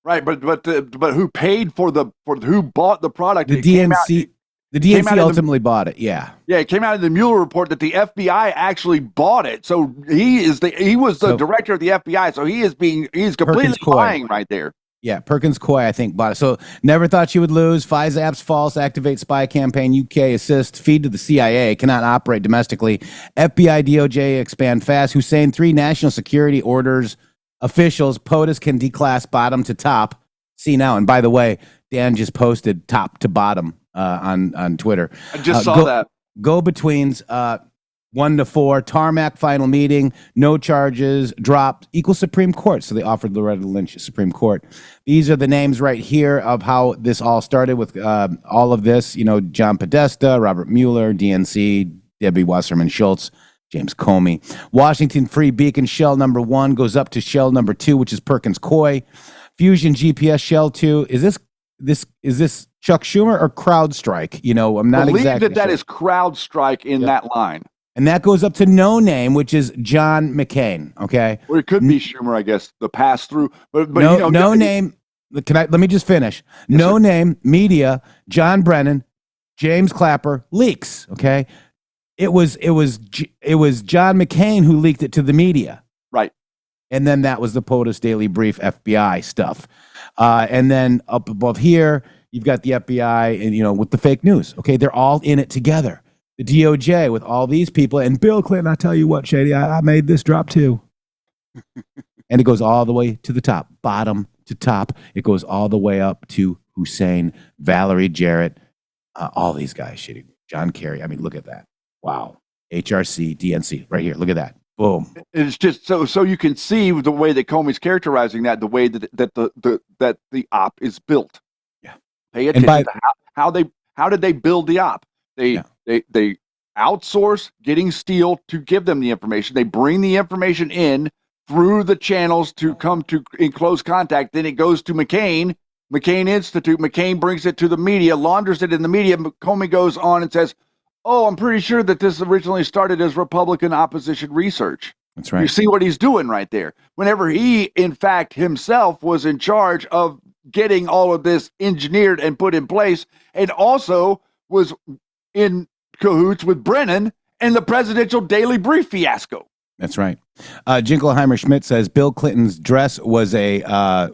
Right, but who paid for who bought the product? The DNC. The DNC ultimately bought it. Yeah. Yeah, it came out in the Mueller report that the FBI actually bought it. So he was the director of the FBI. So he's completely lying right there. Yeah, Perkins Coy, I think, bought it. So never thought you would lose. FISA apps false. Activate spy campaign. UK assist. Feed to the CIA. Cannot operate domestically. FBI, DOJ expand fast. Hussein 3 national security orders. Officials. POTUS can declass bottom to top. See now. And by the way, Dan just posted top to bottom on Twitter. I just saw that. Go-betweens. 1 to 4, tarmac final meeting, no charges, dropped, equal Supreme Court. So they offered Loretta Lynch Supreme Court. These are the names right here of how this all started with all of this. You know, John Podesta, Robert Mueller, DNC, Debbie Wasserman Schultz, James Comey. Washington Free Beacon shell number 1 goes up to shell number 2, which is Perkins Coy. Fusion GPS shell 2. Is this Chuck Schumer or CrowdStrike? You know, I'm not exactly sure. That is CrowdStrike in that line. And that goes up to no name, which is John McCain. Okay. Or it could be Schumer, I guess, the pass through. But no, you know, no name. Let me just finish. Yes, no sir. Name, media, John Brennan, James Clapper, leaks. Okay. It was John McCain who leaked it to the media. Right. And then that was the POTUS Daily Brief FBI stuff. And then up above here, You've got the FBI and, you know, with the fake news. Okay, they're all in it together. The DOJ with all these people. And Bill Clinton, I tell you what, Shady, I made this drop too. And it goes all the way to the top, bottom to top. It goes all the way up to Hussein, Valerie Jarrett, all these guys, Shady. John Kerry. I mean, look at that. Wow. HRC, DNC, right here. Look at that. Boom. It's just so you can see the way that Comey's characterizing that, the way that the op is built. Yeah. Pay attention to how did they build the op? They outsource getting Steele to give them the information. They bring the information in through the channels to come to in close contact. Then it goes to McCain Institute. McCain brings it to the media, launders it in the media. Comey goes on and says, "Oh, I'm pretty sure that this originally started as Republican opposition research." That's right. You see what he's doing right there. Whenever he, in fact, himself was in charge of getting all of this engineered and put in place, and also was in cahoots with Brennan and the presidential daily brief fiasco. That's right. Jingleheimer Schmidt says Bill Clinton's dress was a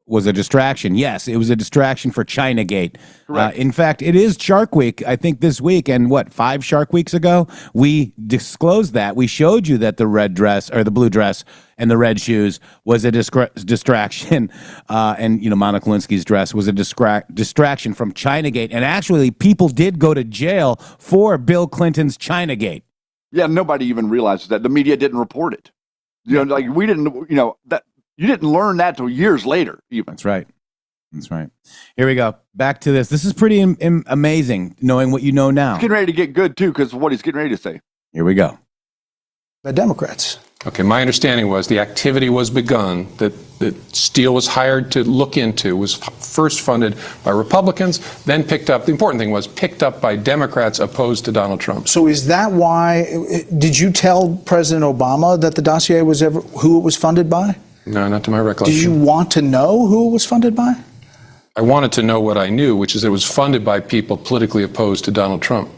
distraction. Yes, it was a distraction for Chinagate. In fact, it is Shark Week, I think, this week. And 5 Shark Weeks ago, we disclosed that. We showed you that the red dress or the blue dress and the red shoes was a distraction. And, you know, Monica Lewinsky's dress was a distraction from Chinagate. And actually, people did go to jail for Bill Clinton's Chinagate. Yeah, nobody even realizes that. The media didn't report it. You know, like we didn't, you know, that you didn't learn that till years later, even. That's right. That's right. Here we go. Back to this. This is pretty amazing, knowing what you know now. He's getting ready to get good, too, because of what he's getting ready to say. Here we go. The Democrats. Okay, my understanding was the activity was begun, that Steele was hired to look into, was first funded by Republicans, then picked up, the important thing was picked up by Democrats opposed to Donald Trump. So is that why, did you tell President Obama that the dossier was who it was funded by? No, not to my recollection. Did you want to know who it was funded by? I wanted to know what I knew, which is it was funded by people politically opposed to Donald Trump.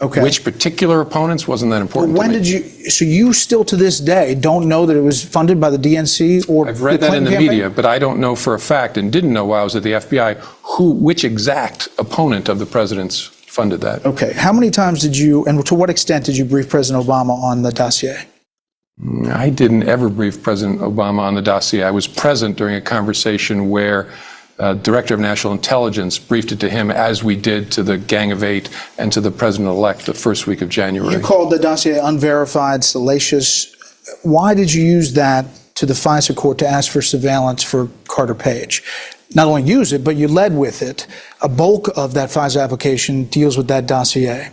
Okay. Which particular opponents wasn't that important When to me. did you, so you still to this day don't know that it was funded by the DNC or I've read the that in the Clinton campaign? media, but I don't know for a fact and didn't know while I was at the FBI which exact opponent of the president's funded that. Okay. How many times did you, and to what extent did you brief President Obama on the dossier? I didn't ever brief President Obama on the dossier. I was present during a conversation where Director of National Intelligence briefed it to him as we did to the Gang of Eight and to the President-elect the first week of January. You called the dossier unverified, salacious. Why did you use that to the FISA court to ask for surveillance for Carter Page? Not only use it, but you led with it. A bulk of that FISA application deals with that dossier.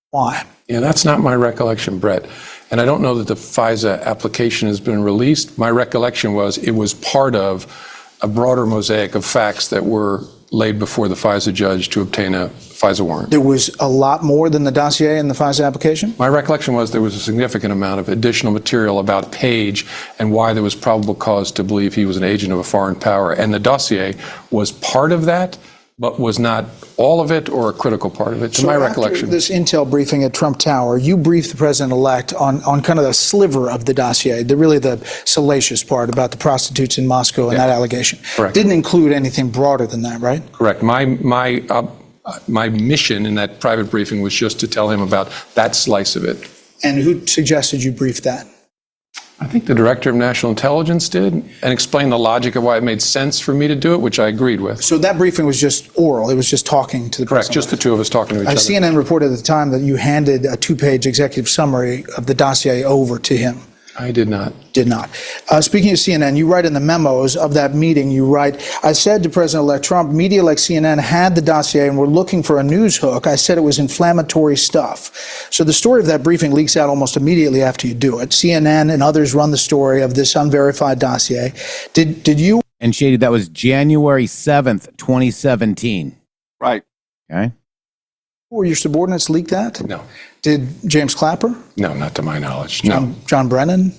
Why? Yeah, that's not my recollection, Brett. And I don't know that the FISA application has been released. My recollection was it was part of a broader mosaic of facts that were laid before the FISA judge to obtain a FISA warrant. There was a lot more than the dossier in the FISA application? My recollection was there was a significant amount of additional material about Page and why there was probable cause to believe he was an agent of a foreign power. And the dossier was part of that, but was not all of it or a critical part of it, to my recollection. This intel briefing at Trump Tower, you briefed the president-elect on kind of the sliver of the dossier, really the salacious part about the prostitutes in Moscow and that allegation. Correct. Didn't include anything broader than that, right? Correct. My mission in that private briefing was just to tell him about that slice of it. And who suggested you brief that? I think the Director of National Intelligence did, and explained the logic of why it made sense for me to do it, which I agreed with. So that briefing was just oral. It was just talking to the Correct, just the two of us talking to each other. CNN reported at the time that you handed a 2-page executive summary of the dossier over to him. I did not. Did not. Speaking of CNN, you write in the memos of that meeting, you write, I said to President-elect Trump, media like CNN had the dossier and were looking for a news hook. I said it was inflammatory stuff. So the story of that briefing leaks out almost immediately after you do it. CNN and others run the story of this unverified dossier. Did you? And Shady, that was January 7th, 2017. Right. Okay. Or your subordinates leak that? No. Did James Clapper? No, not to my knowledge. No. John Brennan?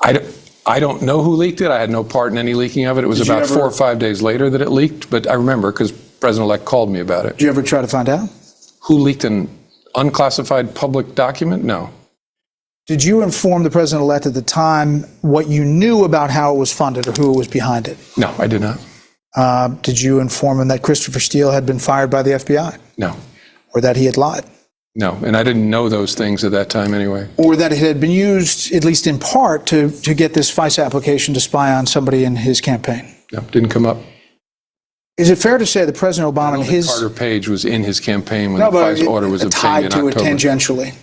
I don't know who leaked it. I had no part in any leaking of it. It was about 4 or 5 days later that it leaked, but I remember because President-elect called me about it. Did you ever try to find out? Who leaked an unclassified public document? No. Did you inform the president-elect at the time what you knew about how it was funded or who was behind it? No, I did not. Did you inform him that Christopher Steele had been fired by the FBI? No. Or that he had lied? No, and I didn't know those things at that time anyway. Or that it had been used, at least in part, to get this FISA application to spy on somebody in his campaign? No, didn't come up. Is it fair to say that President Obama and his... Carter Page was in his campaign when the FISA order was obtained in October. Tied to it tangentially.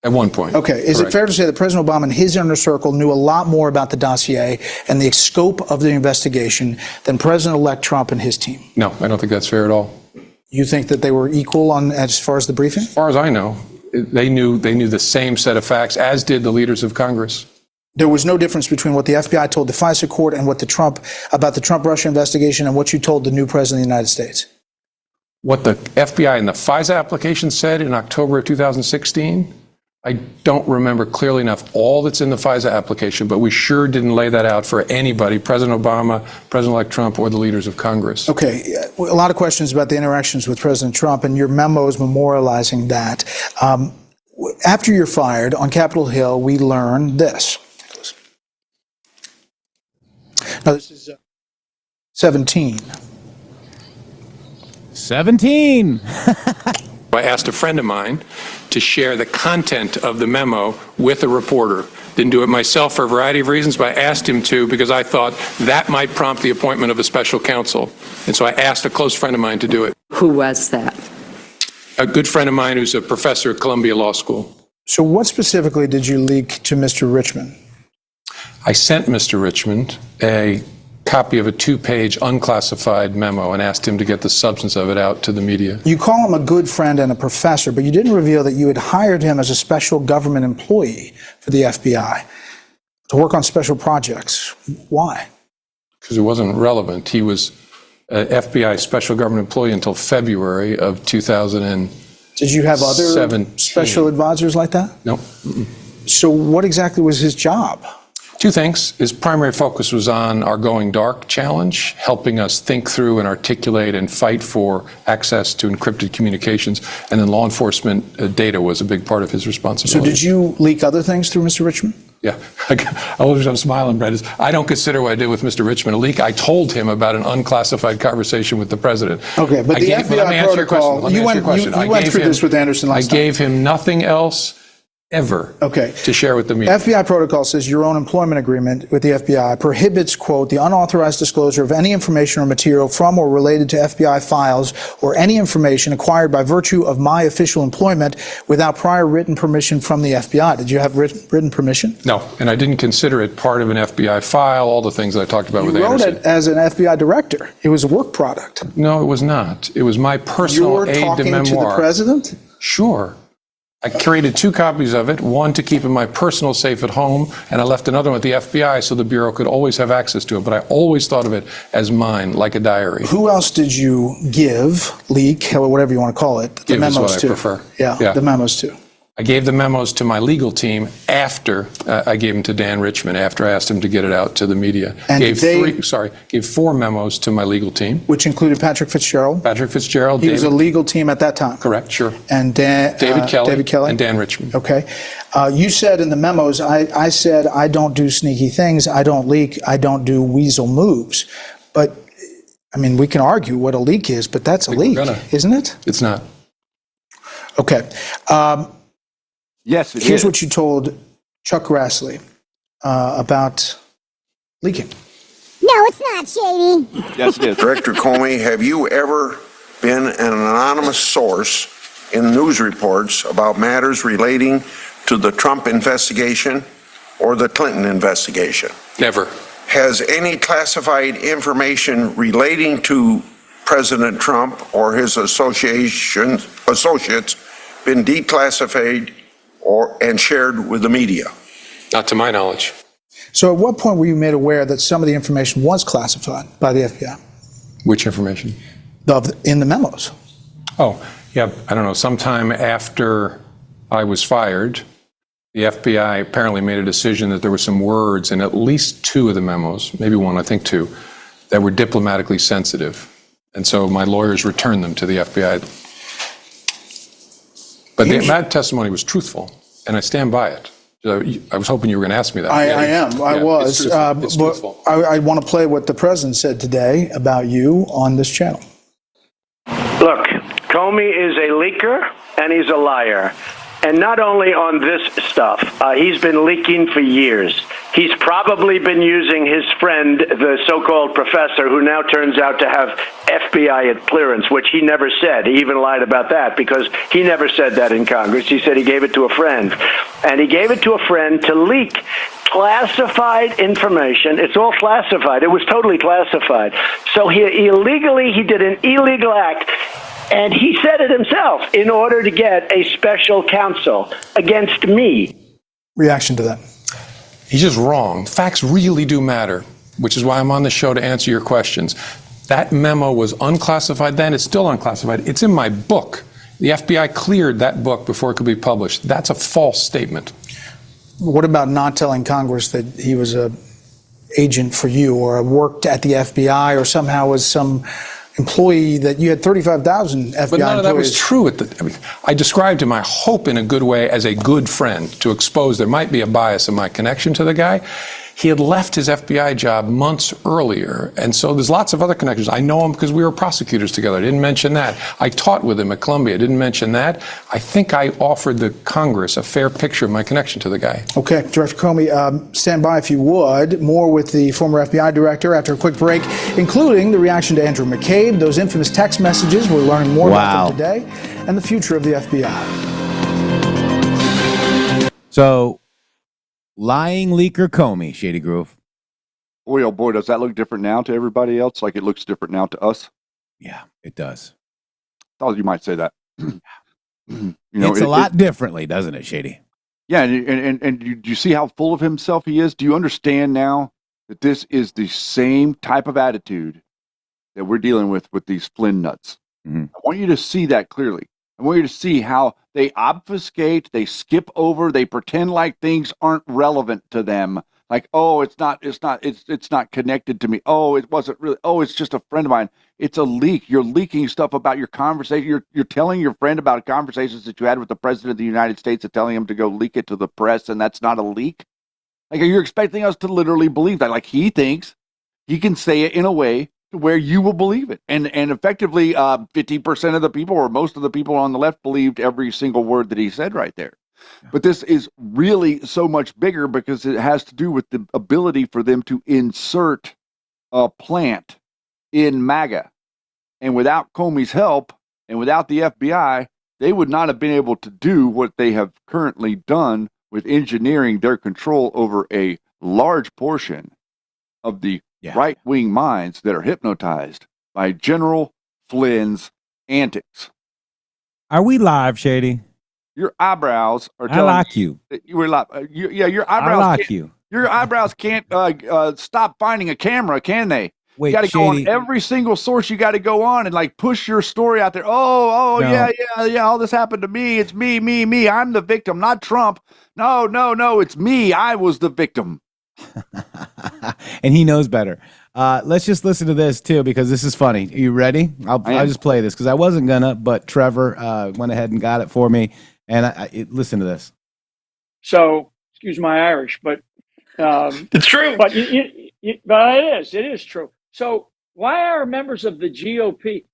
At one point. Okay. Is it fair to say that President Obama and his inner circle knew a lot more about the dossier and the scope of the investigation than President-elect Trump and his team? No, I don't think that's fair at all. You think that they were equal on as far as the briefing? As far as I know, they knew the same set of facts, as did the leaders of Congress. There was no difference between what the FBI told the FISA court and what about the Trump-Russia investigation and what you told the new president of the United States? What the FBI and the FISA application said in October of 2016, I don't remember clearly enough all that's in the FISA application, but we sure didn't lay that out for anybody, President Obama, President-elect Trump, or the leaders of Congress. Okay, a lot of questions about the interactions with President Trump and your memos memorializing that. After you're fired on Capitol Hill, we learned this. Now, this is 17. 17. I asked a friend of mine to share the content of the memo with a reporter. Didn't do it myself for a variety of reasons, but I asked him to because I thought that might prompt the appointment of a special counsel. And so I asked a close friend of mine to do it. Who was that? A good friend of mine who's a professor at Columbia Law School. So what specifically did you leak to Mr. Richmond? I sent Mr. Richmond a copy of a 2-page unclassified memo and asked him to get the substance of it out to the media. You call him a good friend and a professor, but you didn't reveal that you had hired him as a special government employee for the FBI to work on special projects. Why? Because it wasn't relevant. He was an FBI special government employee until February of 2017. Did you have other special advisors like that? No. So what exactly was his job? Two things. His primary focus was on our Going Dark challenge, helping us think through and articulate and fight for access to encrypted communications. And then law enforcement data was a big part of his responsibility. So did you leak other things through Mr. Richmond? Yeah. I'm smiling, Brett. I don't consider what I did with Mr. Richmond a leak. I told him about an unclassified conversation with the president. Okay, but the FBI protocol, you went through this with Anderson last time. I gave him nothing else ever to share with the media. FBI protocol says your own employment agreement with the FBI prohibits, quote, the unauthorized disclosure of any information or material from or related to FBI files or any information acquired by virtue of my official employment without prior written permission from the FBI. Did you have written permission? No, and I didn't consider it part of an FBI file, all the things that I talked about with Anderson. You wrote it as an FBI director. It was a work product. No, it was not. It was my personal aide de memoir. You were talking to the president? Sure. I created 2 copies of it, one to keep in my personal safe at home, and I left another one with the FBI so the Bureau could always have access to it. But I always thought of it as mine, like a diary. Who else did you give, leak, or whatever you want to call it, the memos to? Give is what I prefer. Yeah, the memos to. I gave the memos to my legal team after I gave them to Dan Richmond, after I asked him to get it out to the media. And gave 4 memos to my legal team. Which included Patrick Fitzgerald? Patrick Fitzgerald. He was a legal team at that time? Correct, sure. And David Kelly. And Dan Richmond. Okay. You said in the memos, I said, I don't do sneaky things, I don't leak, I don't do weasel moves. But, I mean, we can argue what a leak is, but that's a leak, isn't it? It's not. Okay. Yes, Here's what you told Chuck Grassley about leaking. No, it's not, Shady. Yes, it is. Director Comey, have you ever been an anonymous source in news reports about matters relating to the Trump investigation or the Clinton investigation? Never. Has any classified information relating to President Trump or his associates been declassified and shared with the media? Not to my knowledge. So at what point were you made aware that some of the information was classified by the FBI? Which information? In the memos. Oh, yeah, I don't know. Sometime after I was fired, the FBI apparently made a decision that there were some words in at least 2 of the memos, maybe 1, I think 2, that were diplomatically sensitive. And so my lawyers returned them to the FBI. But that testimony was truthful, and I stand by it. I was hoping you were going to ask me that. I am. I was. It's But truthful. I want to play what the president said today about you on this channel. Look, Comey is a leaker and he's a liar. And not only on this stuff, he's been leaking for years. He's probably been using his friend, the so-called professor, who now turns out to have FBI clearance, which he never said. He even lied about that because he never said that in Congress. He said he gave it to a friend. And he gave it to a friend to leak classified information. It's all classified. It was totally classified. So he did an illegal act. And he said it himself, in order to get a special counsel against me. Reaction to that? He's just wrong. Facts really do matter, which is why I'm on the show to answer your questions. That memo was unclassified then. It's still unclassified. It's in my book. The FBI cleared that book before it could be published. That's a false statement. What about not telling Congress that he was a agent for you or worked at the FBI or somehow was some employee that you had 35,000 FBI But none of that was employees? true. I described him, I hope in a good way, as a good friend to expose there might be a bias in my connection to the guy. He had left his FBI job months earlier, and so there's lots of other connections. I know him because we were prosecutors together. I didn't mention that. I taught with him at Columbia. I didn't mention that. I think I offered the Congress a fair picture of my connection to the guy. Okay, Director Comey, stand by if you would. More with the former FBI director after a quick break, including the reaction to Andrew McCabe, those infamous text messages. We're learning more about them today, and the future of the FBI. So, lying leaker Comey, Shady Groove. Boy, oh boy, does that look different now to everybody else? Like it looks different now to us? Yeah, it does. Thought you might say that. It's a lot differently, doesn't it, Shady? Yeah, and do you see how full of himself he is? Do you understand now that this is the same type of attitude that we're dealing with these Flynn nuts? Mm-hmm. I want you to see that clearly. I want you to see how they obfuscate, they skip over, they pretend like things aren't relevant to them. Like, oh, it's not connected to me. Oh, it wasn't really. Oh, it's just a friend of mine. It's a leak. You're leaking stuff about your conversation. You're telling your friend about conversations that you had with the president of the United States and telling him to go leak it to the press, and that's not a leak. Like, are you expecting us to literally believe that? Like, he thinks he can say it in a way where you will believe it. And effectively, 50% of the people, or most of the people on the left, believed every single word that he said right there. But this is really so much bigger because it has to do with the ability for them to insert a plant in MAGA. And without Comey's help and without the FBI, they would not have been able to do what they have currently done with engineering their control over a large portion of the right-wing minds that are hypnotized by General Flynn's antics. Are we live, Shady? Your eyebrows are I telling like you. You were like, your eyebrows. I like can't- you. Your eyebrows can't stop finding a camera, can they? Wait, you got to go on Shady. every single source. You got to go on and like push your story out there. Oh, No. yeah. All this happened to me. It's me. I'm the victim, not Trump. No. It's me. I was the victim. And he knows better. Let's just listen to this too, because this is funny. Are you ready? I'll just play this because I wasn't gonna, but Trevor went ahead and got it for me. And listen to this. So, excuse my Irish, but it's true. But but it is true. So, why are members of the GOP?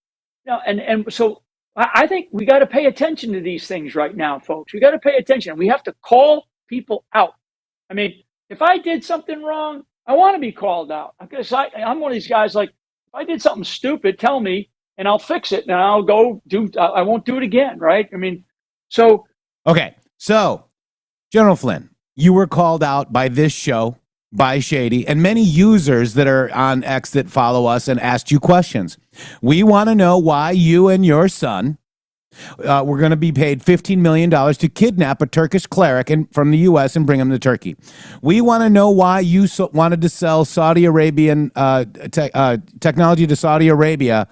And so I think we got to pay attention to these things right now, folks. We got to pay attention. We have to call people out. I mean, if I did something wrong, I want to be called out. Because I'm one of these guys. Like, if I did something stupid, tell me, and I'll fix it, and I'll go I won't do it again, right? I mean, so. Okay, so General Flynn, you were called out by this show, by Shady, and many users that are on X that follow us and asked you questions. We want to know why you and your son were going to be paid $15 million to kidnap a Turkish cleric from the U.S. and bring him to Turkey. We want to know why you wanted to sell Saudi Arabian technology to Saudi Arabia,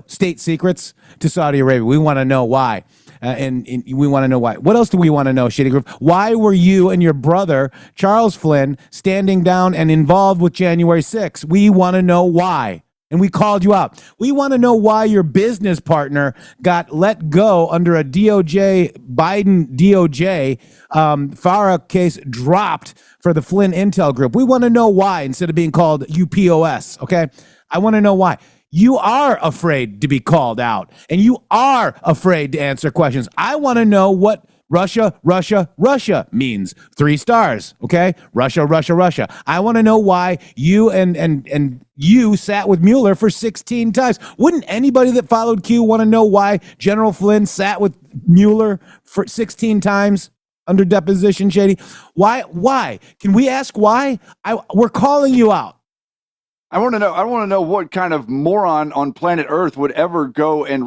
state secrets to Saudi Arabia. We want to know why. And we want to know why. What else do we want to know, Shady Groove? Why were you and your brother, Charles Flynn, standing down and involved with January 6th? We want to know why. And we called you out. We want to know why your business partner got let go under a Biden DOJ FARA case dropped for the Flynn Intel Group. We want to know why instead of being called UPOS, okay? I want to know why. You are afraid to be called out, and you are afraid to answer questions. I want to know what Russia means. 3 stars, okay? Russia. I want to know why you and you sat with Mueller for 16 times. Wouldn't anybody that followed Q want to know why General Flynn sat with Mueller for 16 times under deposition, Shady? Why? Can we ask why? We're calling you out. I want to know what kind of moron on planet Earth would ever go and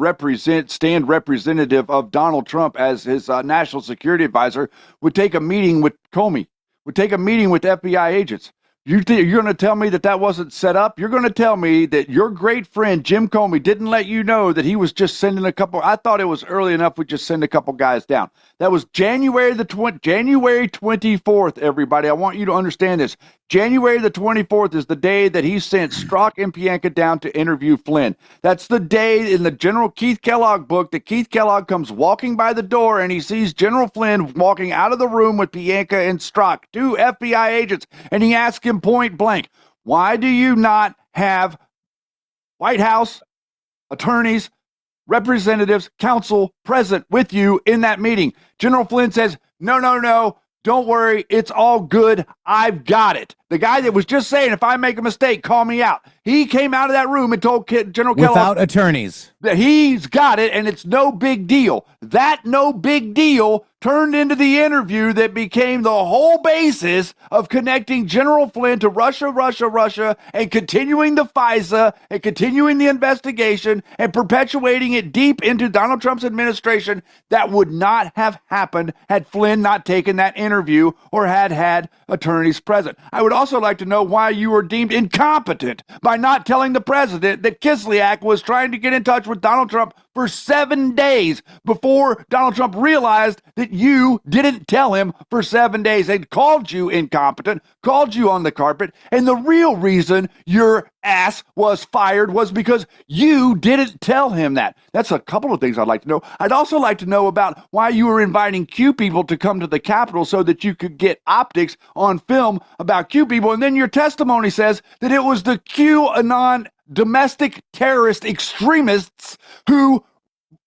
stand representative of Donald Trump as his national security advisor, would take a meeting with Comey, would take a meeting with FBI agents. You're going to tell me that wasn't set up? You're going to tell me that your great friend Jim Comey didn't let you know that he was just sending a couple? I thought it was early enough we just send a couple guys down. That was January 24th, everybody. I want you to understand this. January the 24th is the day that he sent Strzok and Pianka down to interview Flynn. That's the day in the General Keith Kellogg book that Keith Kellogg comes walking by the door and he sees General Flynn walking out of the room with Pianka and Strzok, 2 FBI agents, and he asks him point blank, why do you not have White House attorneys, representatives, counsel present with you in that meeting? General Flynn says, no, don't worry, it's all good, I've got it. The guy that was just saying, if I make a mistake, call me out. He came out of that room and told General Kellogg without attorneys that he's got it and it's no big deal. That no big deal turned into the interview that became the whole basis of connecting General Flynn to Russia, and continuing the FISA and continuing the investigation and perpetuating it deep into Donald Trump's administration. That would not have happened had Flynn not taken that interview or had attorneys present. I would also like to know why you were deemed incompetent by not telling the president that Kislyak was trying to get in touch with Donald Trump for 7 days before Donald Trump realized that you didn't tell him for 7 days. They called you incompetent, called you on the carpet, and the real reason your ass was fired was because you didn't tell him that. That's a couple of things I'd like to know. I'd also like to know about why you were inviting Q people to come to the Capitol so that you could get optics on film about Q people, and then your testimony says that it was the QAnon domestic terrorist extremists who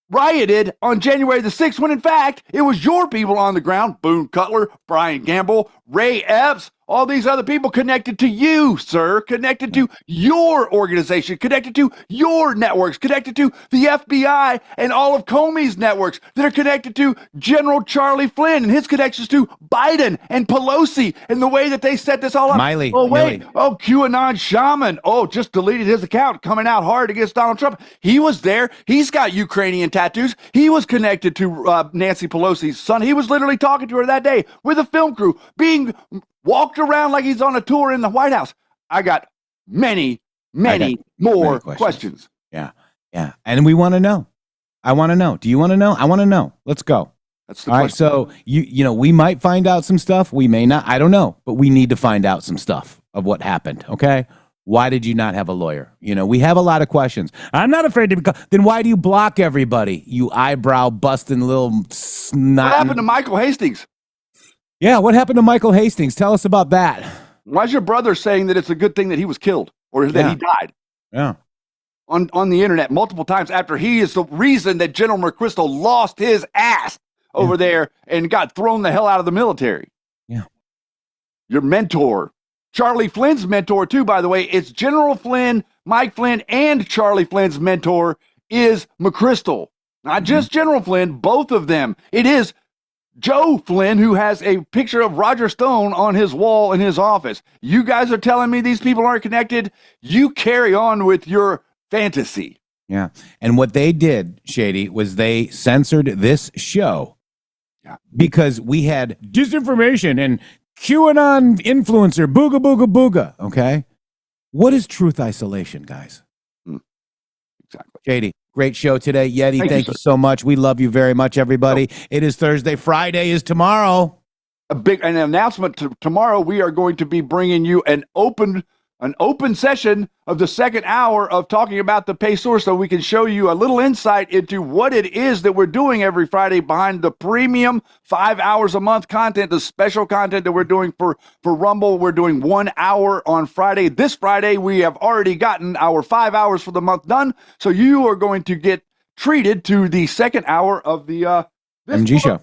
rioted on January the 6th, when in fact it was your people on the ground, Boone Cutler, Brian Gamble, Ray Epps, all these other people connected to you, sir, connected to your organization, connected to your networks, connected to the FBI and all of Comey's networks that are connected to General Charlie Flynn and his connections to Biden and Pelosi and the way that they set this all up. Miley. Oh, QAnon shaman. Oh, just deleted his account, coming out hard against Donald Trump. He was there. He's got Ukrainian tattoos. He was connected to Nancy Pelosi's son. He was literally talking to her that day with a film crew, being walked around like he's on a tour in the White House. I got many more questions. Yeah. And we want to know. I want to know. Do you want to know? I want to know. Let's go. That's the all question. right. So you know, we might find out some stuff. We may not. I don't know. But we need to find out some stuff of what happened. Okay. Why did you not have a lawyer? You know, we have a lot of questions. I'm not afraid to become. Then why do you block everybody? You eyebrow busting little snot. What happened to Michael Hastings? Yeah, what happened to Michael Hastings? Tell us about that. Why's your brother saying that it's a good thing that he was killed or that he died? Yeah. On the internet multiple times after he is the reason that General McChrystal lost his ass over there and got thrown the hell out of the military. Yeah. Your mentor, Charlie Flynn's mentor too, by the way. It's General Flynn, Mike Flynn, and Charlie Flynn's mentor is McChrystal. Not just General Flynn, both of them. It is Joe Flynn, who has a picture of Roger Stone on his wall in his office. You guys are telling me these people aren't connected? You carry on with your fantasy. Yeah. And what they did, Shady, was they censored this show because we had disinformation and QAnon influencer, booga, booga, booga. Okay. What is truth isolation, guys? Exactly. Shady. Great show today. Yeti, thank you so much. We love you very much, everybody. It is Thursday. Friday is tomorrow. An announcement tomorrow. We are going to be bringing you an open an open session of the second hour of talking about the pay source so we can show you a little insight into what it is that we're doing every Friday behind the premium 5 hours a month content, the special content that we're doing for Rumble. We're doing 1 hour on Friday. This Friday, we have already gotten our 5 hours for the month done. So you are going to get treated to the second hour of the MG show.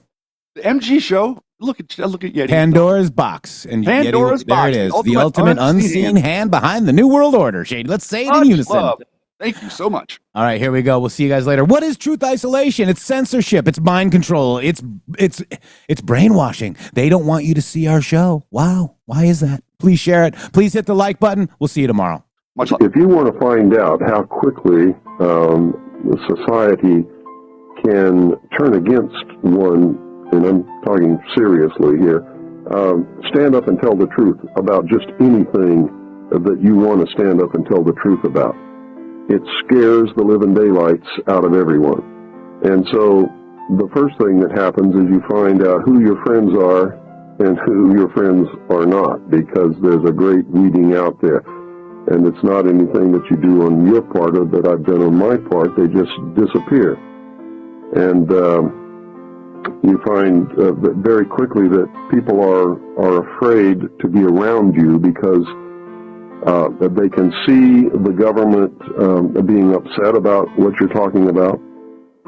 The MG show. Look at Yeti. Pandora's box. And Pandora's Yeti, there box. it is. The ultimate unseen hand behind the New World Order. Shady, let's say it in unison. Love. Thank you so much. All right, here we go. We'll see you guys later. What is truth isolation? It's censorship. It's mind control. It's brainwashing. They don't want you to see our show. Wow. Why is that? Please share it. Please hit the like button. We'll see you tomorrow. Much love. If you want to find out how quickly the society can turn against one, and I'm talking seriously here, stand up and tell the truth about just anything that you want to stand up and tell the truth about. It scares the living daylights out of everyone. And so the first thing that happens is you find out who your friends are and who your friends are not, because there's a great weeding out there. And it's not anything that you do on your part or that I've done on my part. They just disappear. And you find very quickly that people are afraid to be around you because they can see the government being upset about what you're talking about,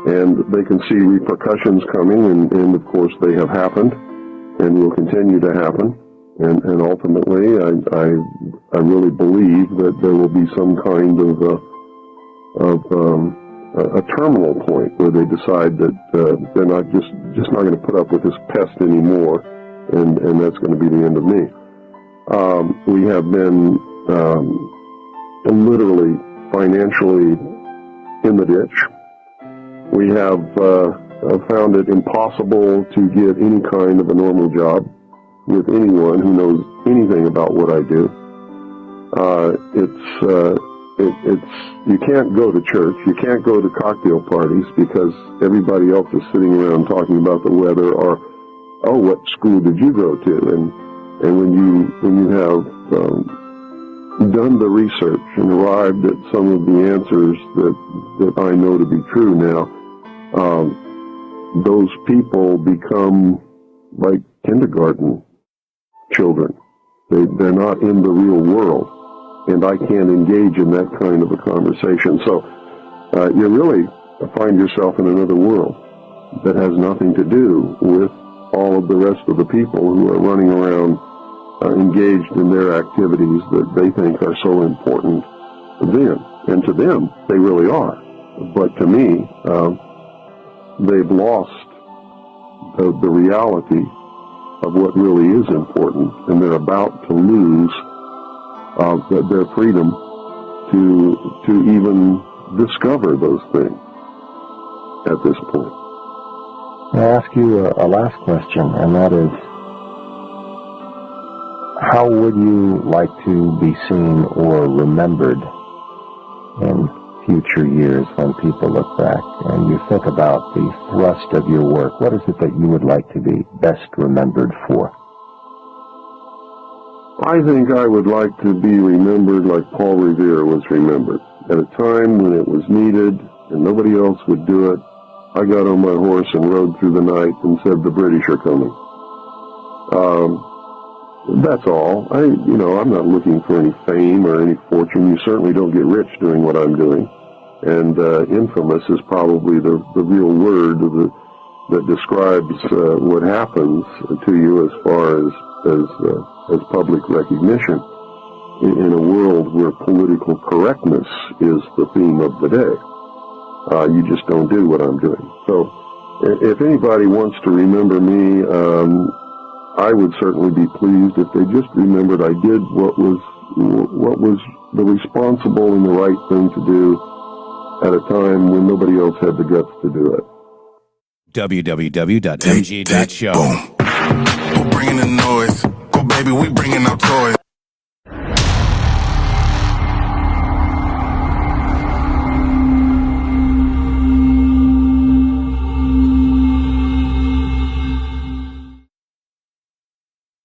and they can see repercussions coming, and of course they have happened and will continue to happen. And ultimately, I really believe that there will be some kind of a terminal point where they decide that they're not just not going to put up with this pest anymore, and that's going to be the end of me. We have been literally financially in the ditch. We have found it impossible to get any kind of a normal job with anyone who knows anything about what I do. You can't go to church, you can't go to cocktail parties because everybody else is sitting around talking about the weather or, oh, what school did you go to? And when you have done the research and arrived at some of the answers that I know to be true now, those people become like kindergarten children. They're not in the real world, and I can't engage in that kind of a conversation. So you really find yourself in another world that has nothing to do with all of the rest of the people who are running around engaged in their activities that they think are so important to them. And to them, they really are. But to me, they've lost the reality of what really is important, and they're about to lose their freedom to even discover those things at this point. I'll ask you a last question, and that is, how would you like to be seen or remembered in future years when people look back and you think about the thrust of your work? What is it that you would like to be best remembered for? I think I would like to be remembered like Paul Revere was remembered. At a time when it was needed and nobody else would do it, I got on my horse and rode through the night and said, the British are coming. That's all. I'm not looking for any fame or any fortune. You certainly don't get rich doing what I'm doing. And infamous is probably the real word that describes what happens to you as far as public recognition in a world where political correctness is the theme of the day. You just don't do what I'm doing. So if anybody wants to remember me, I would certainly be pleased if they just remembered I did what was the responsible and the right thing to do at a time when nobody else had the guts to do it. www.mg.show. We're bringing the noise. Go, baby, we bringing our toys.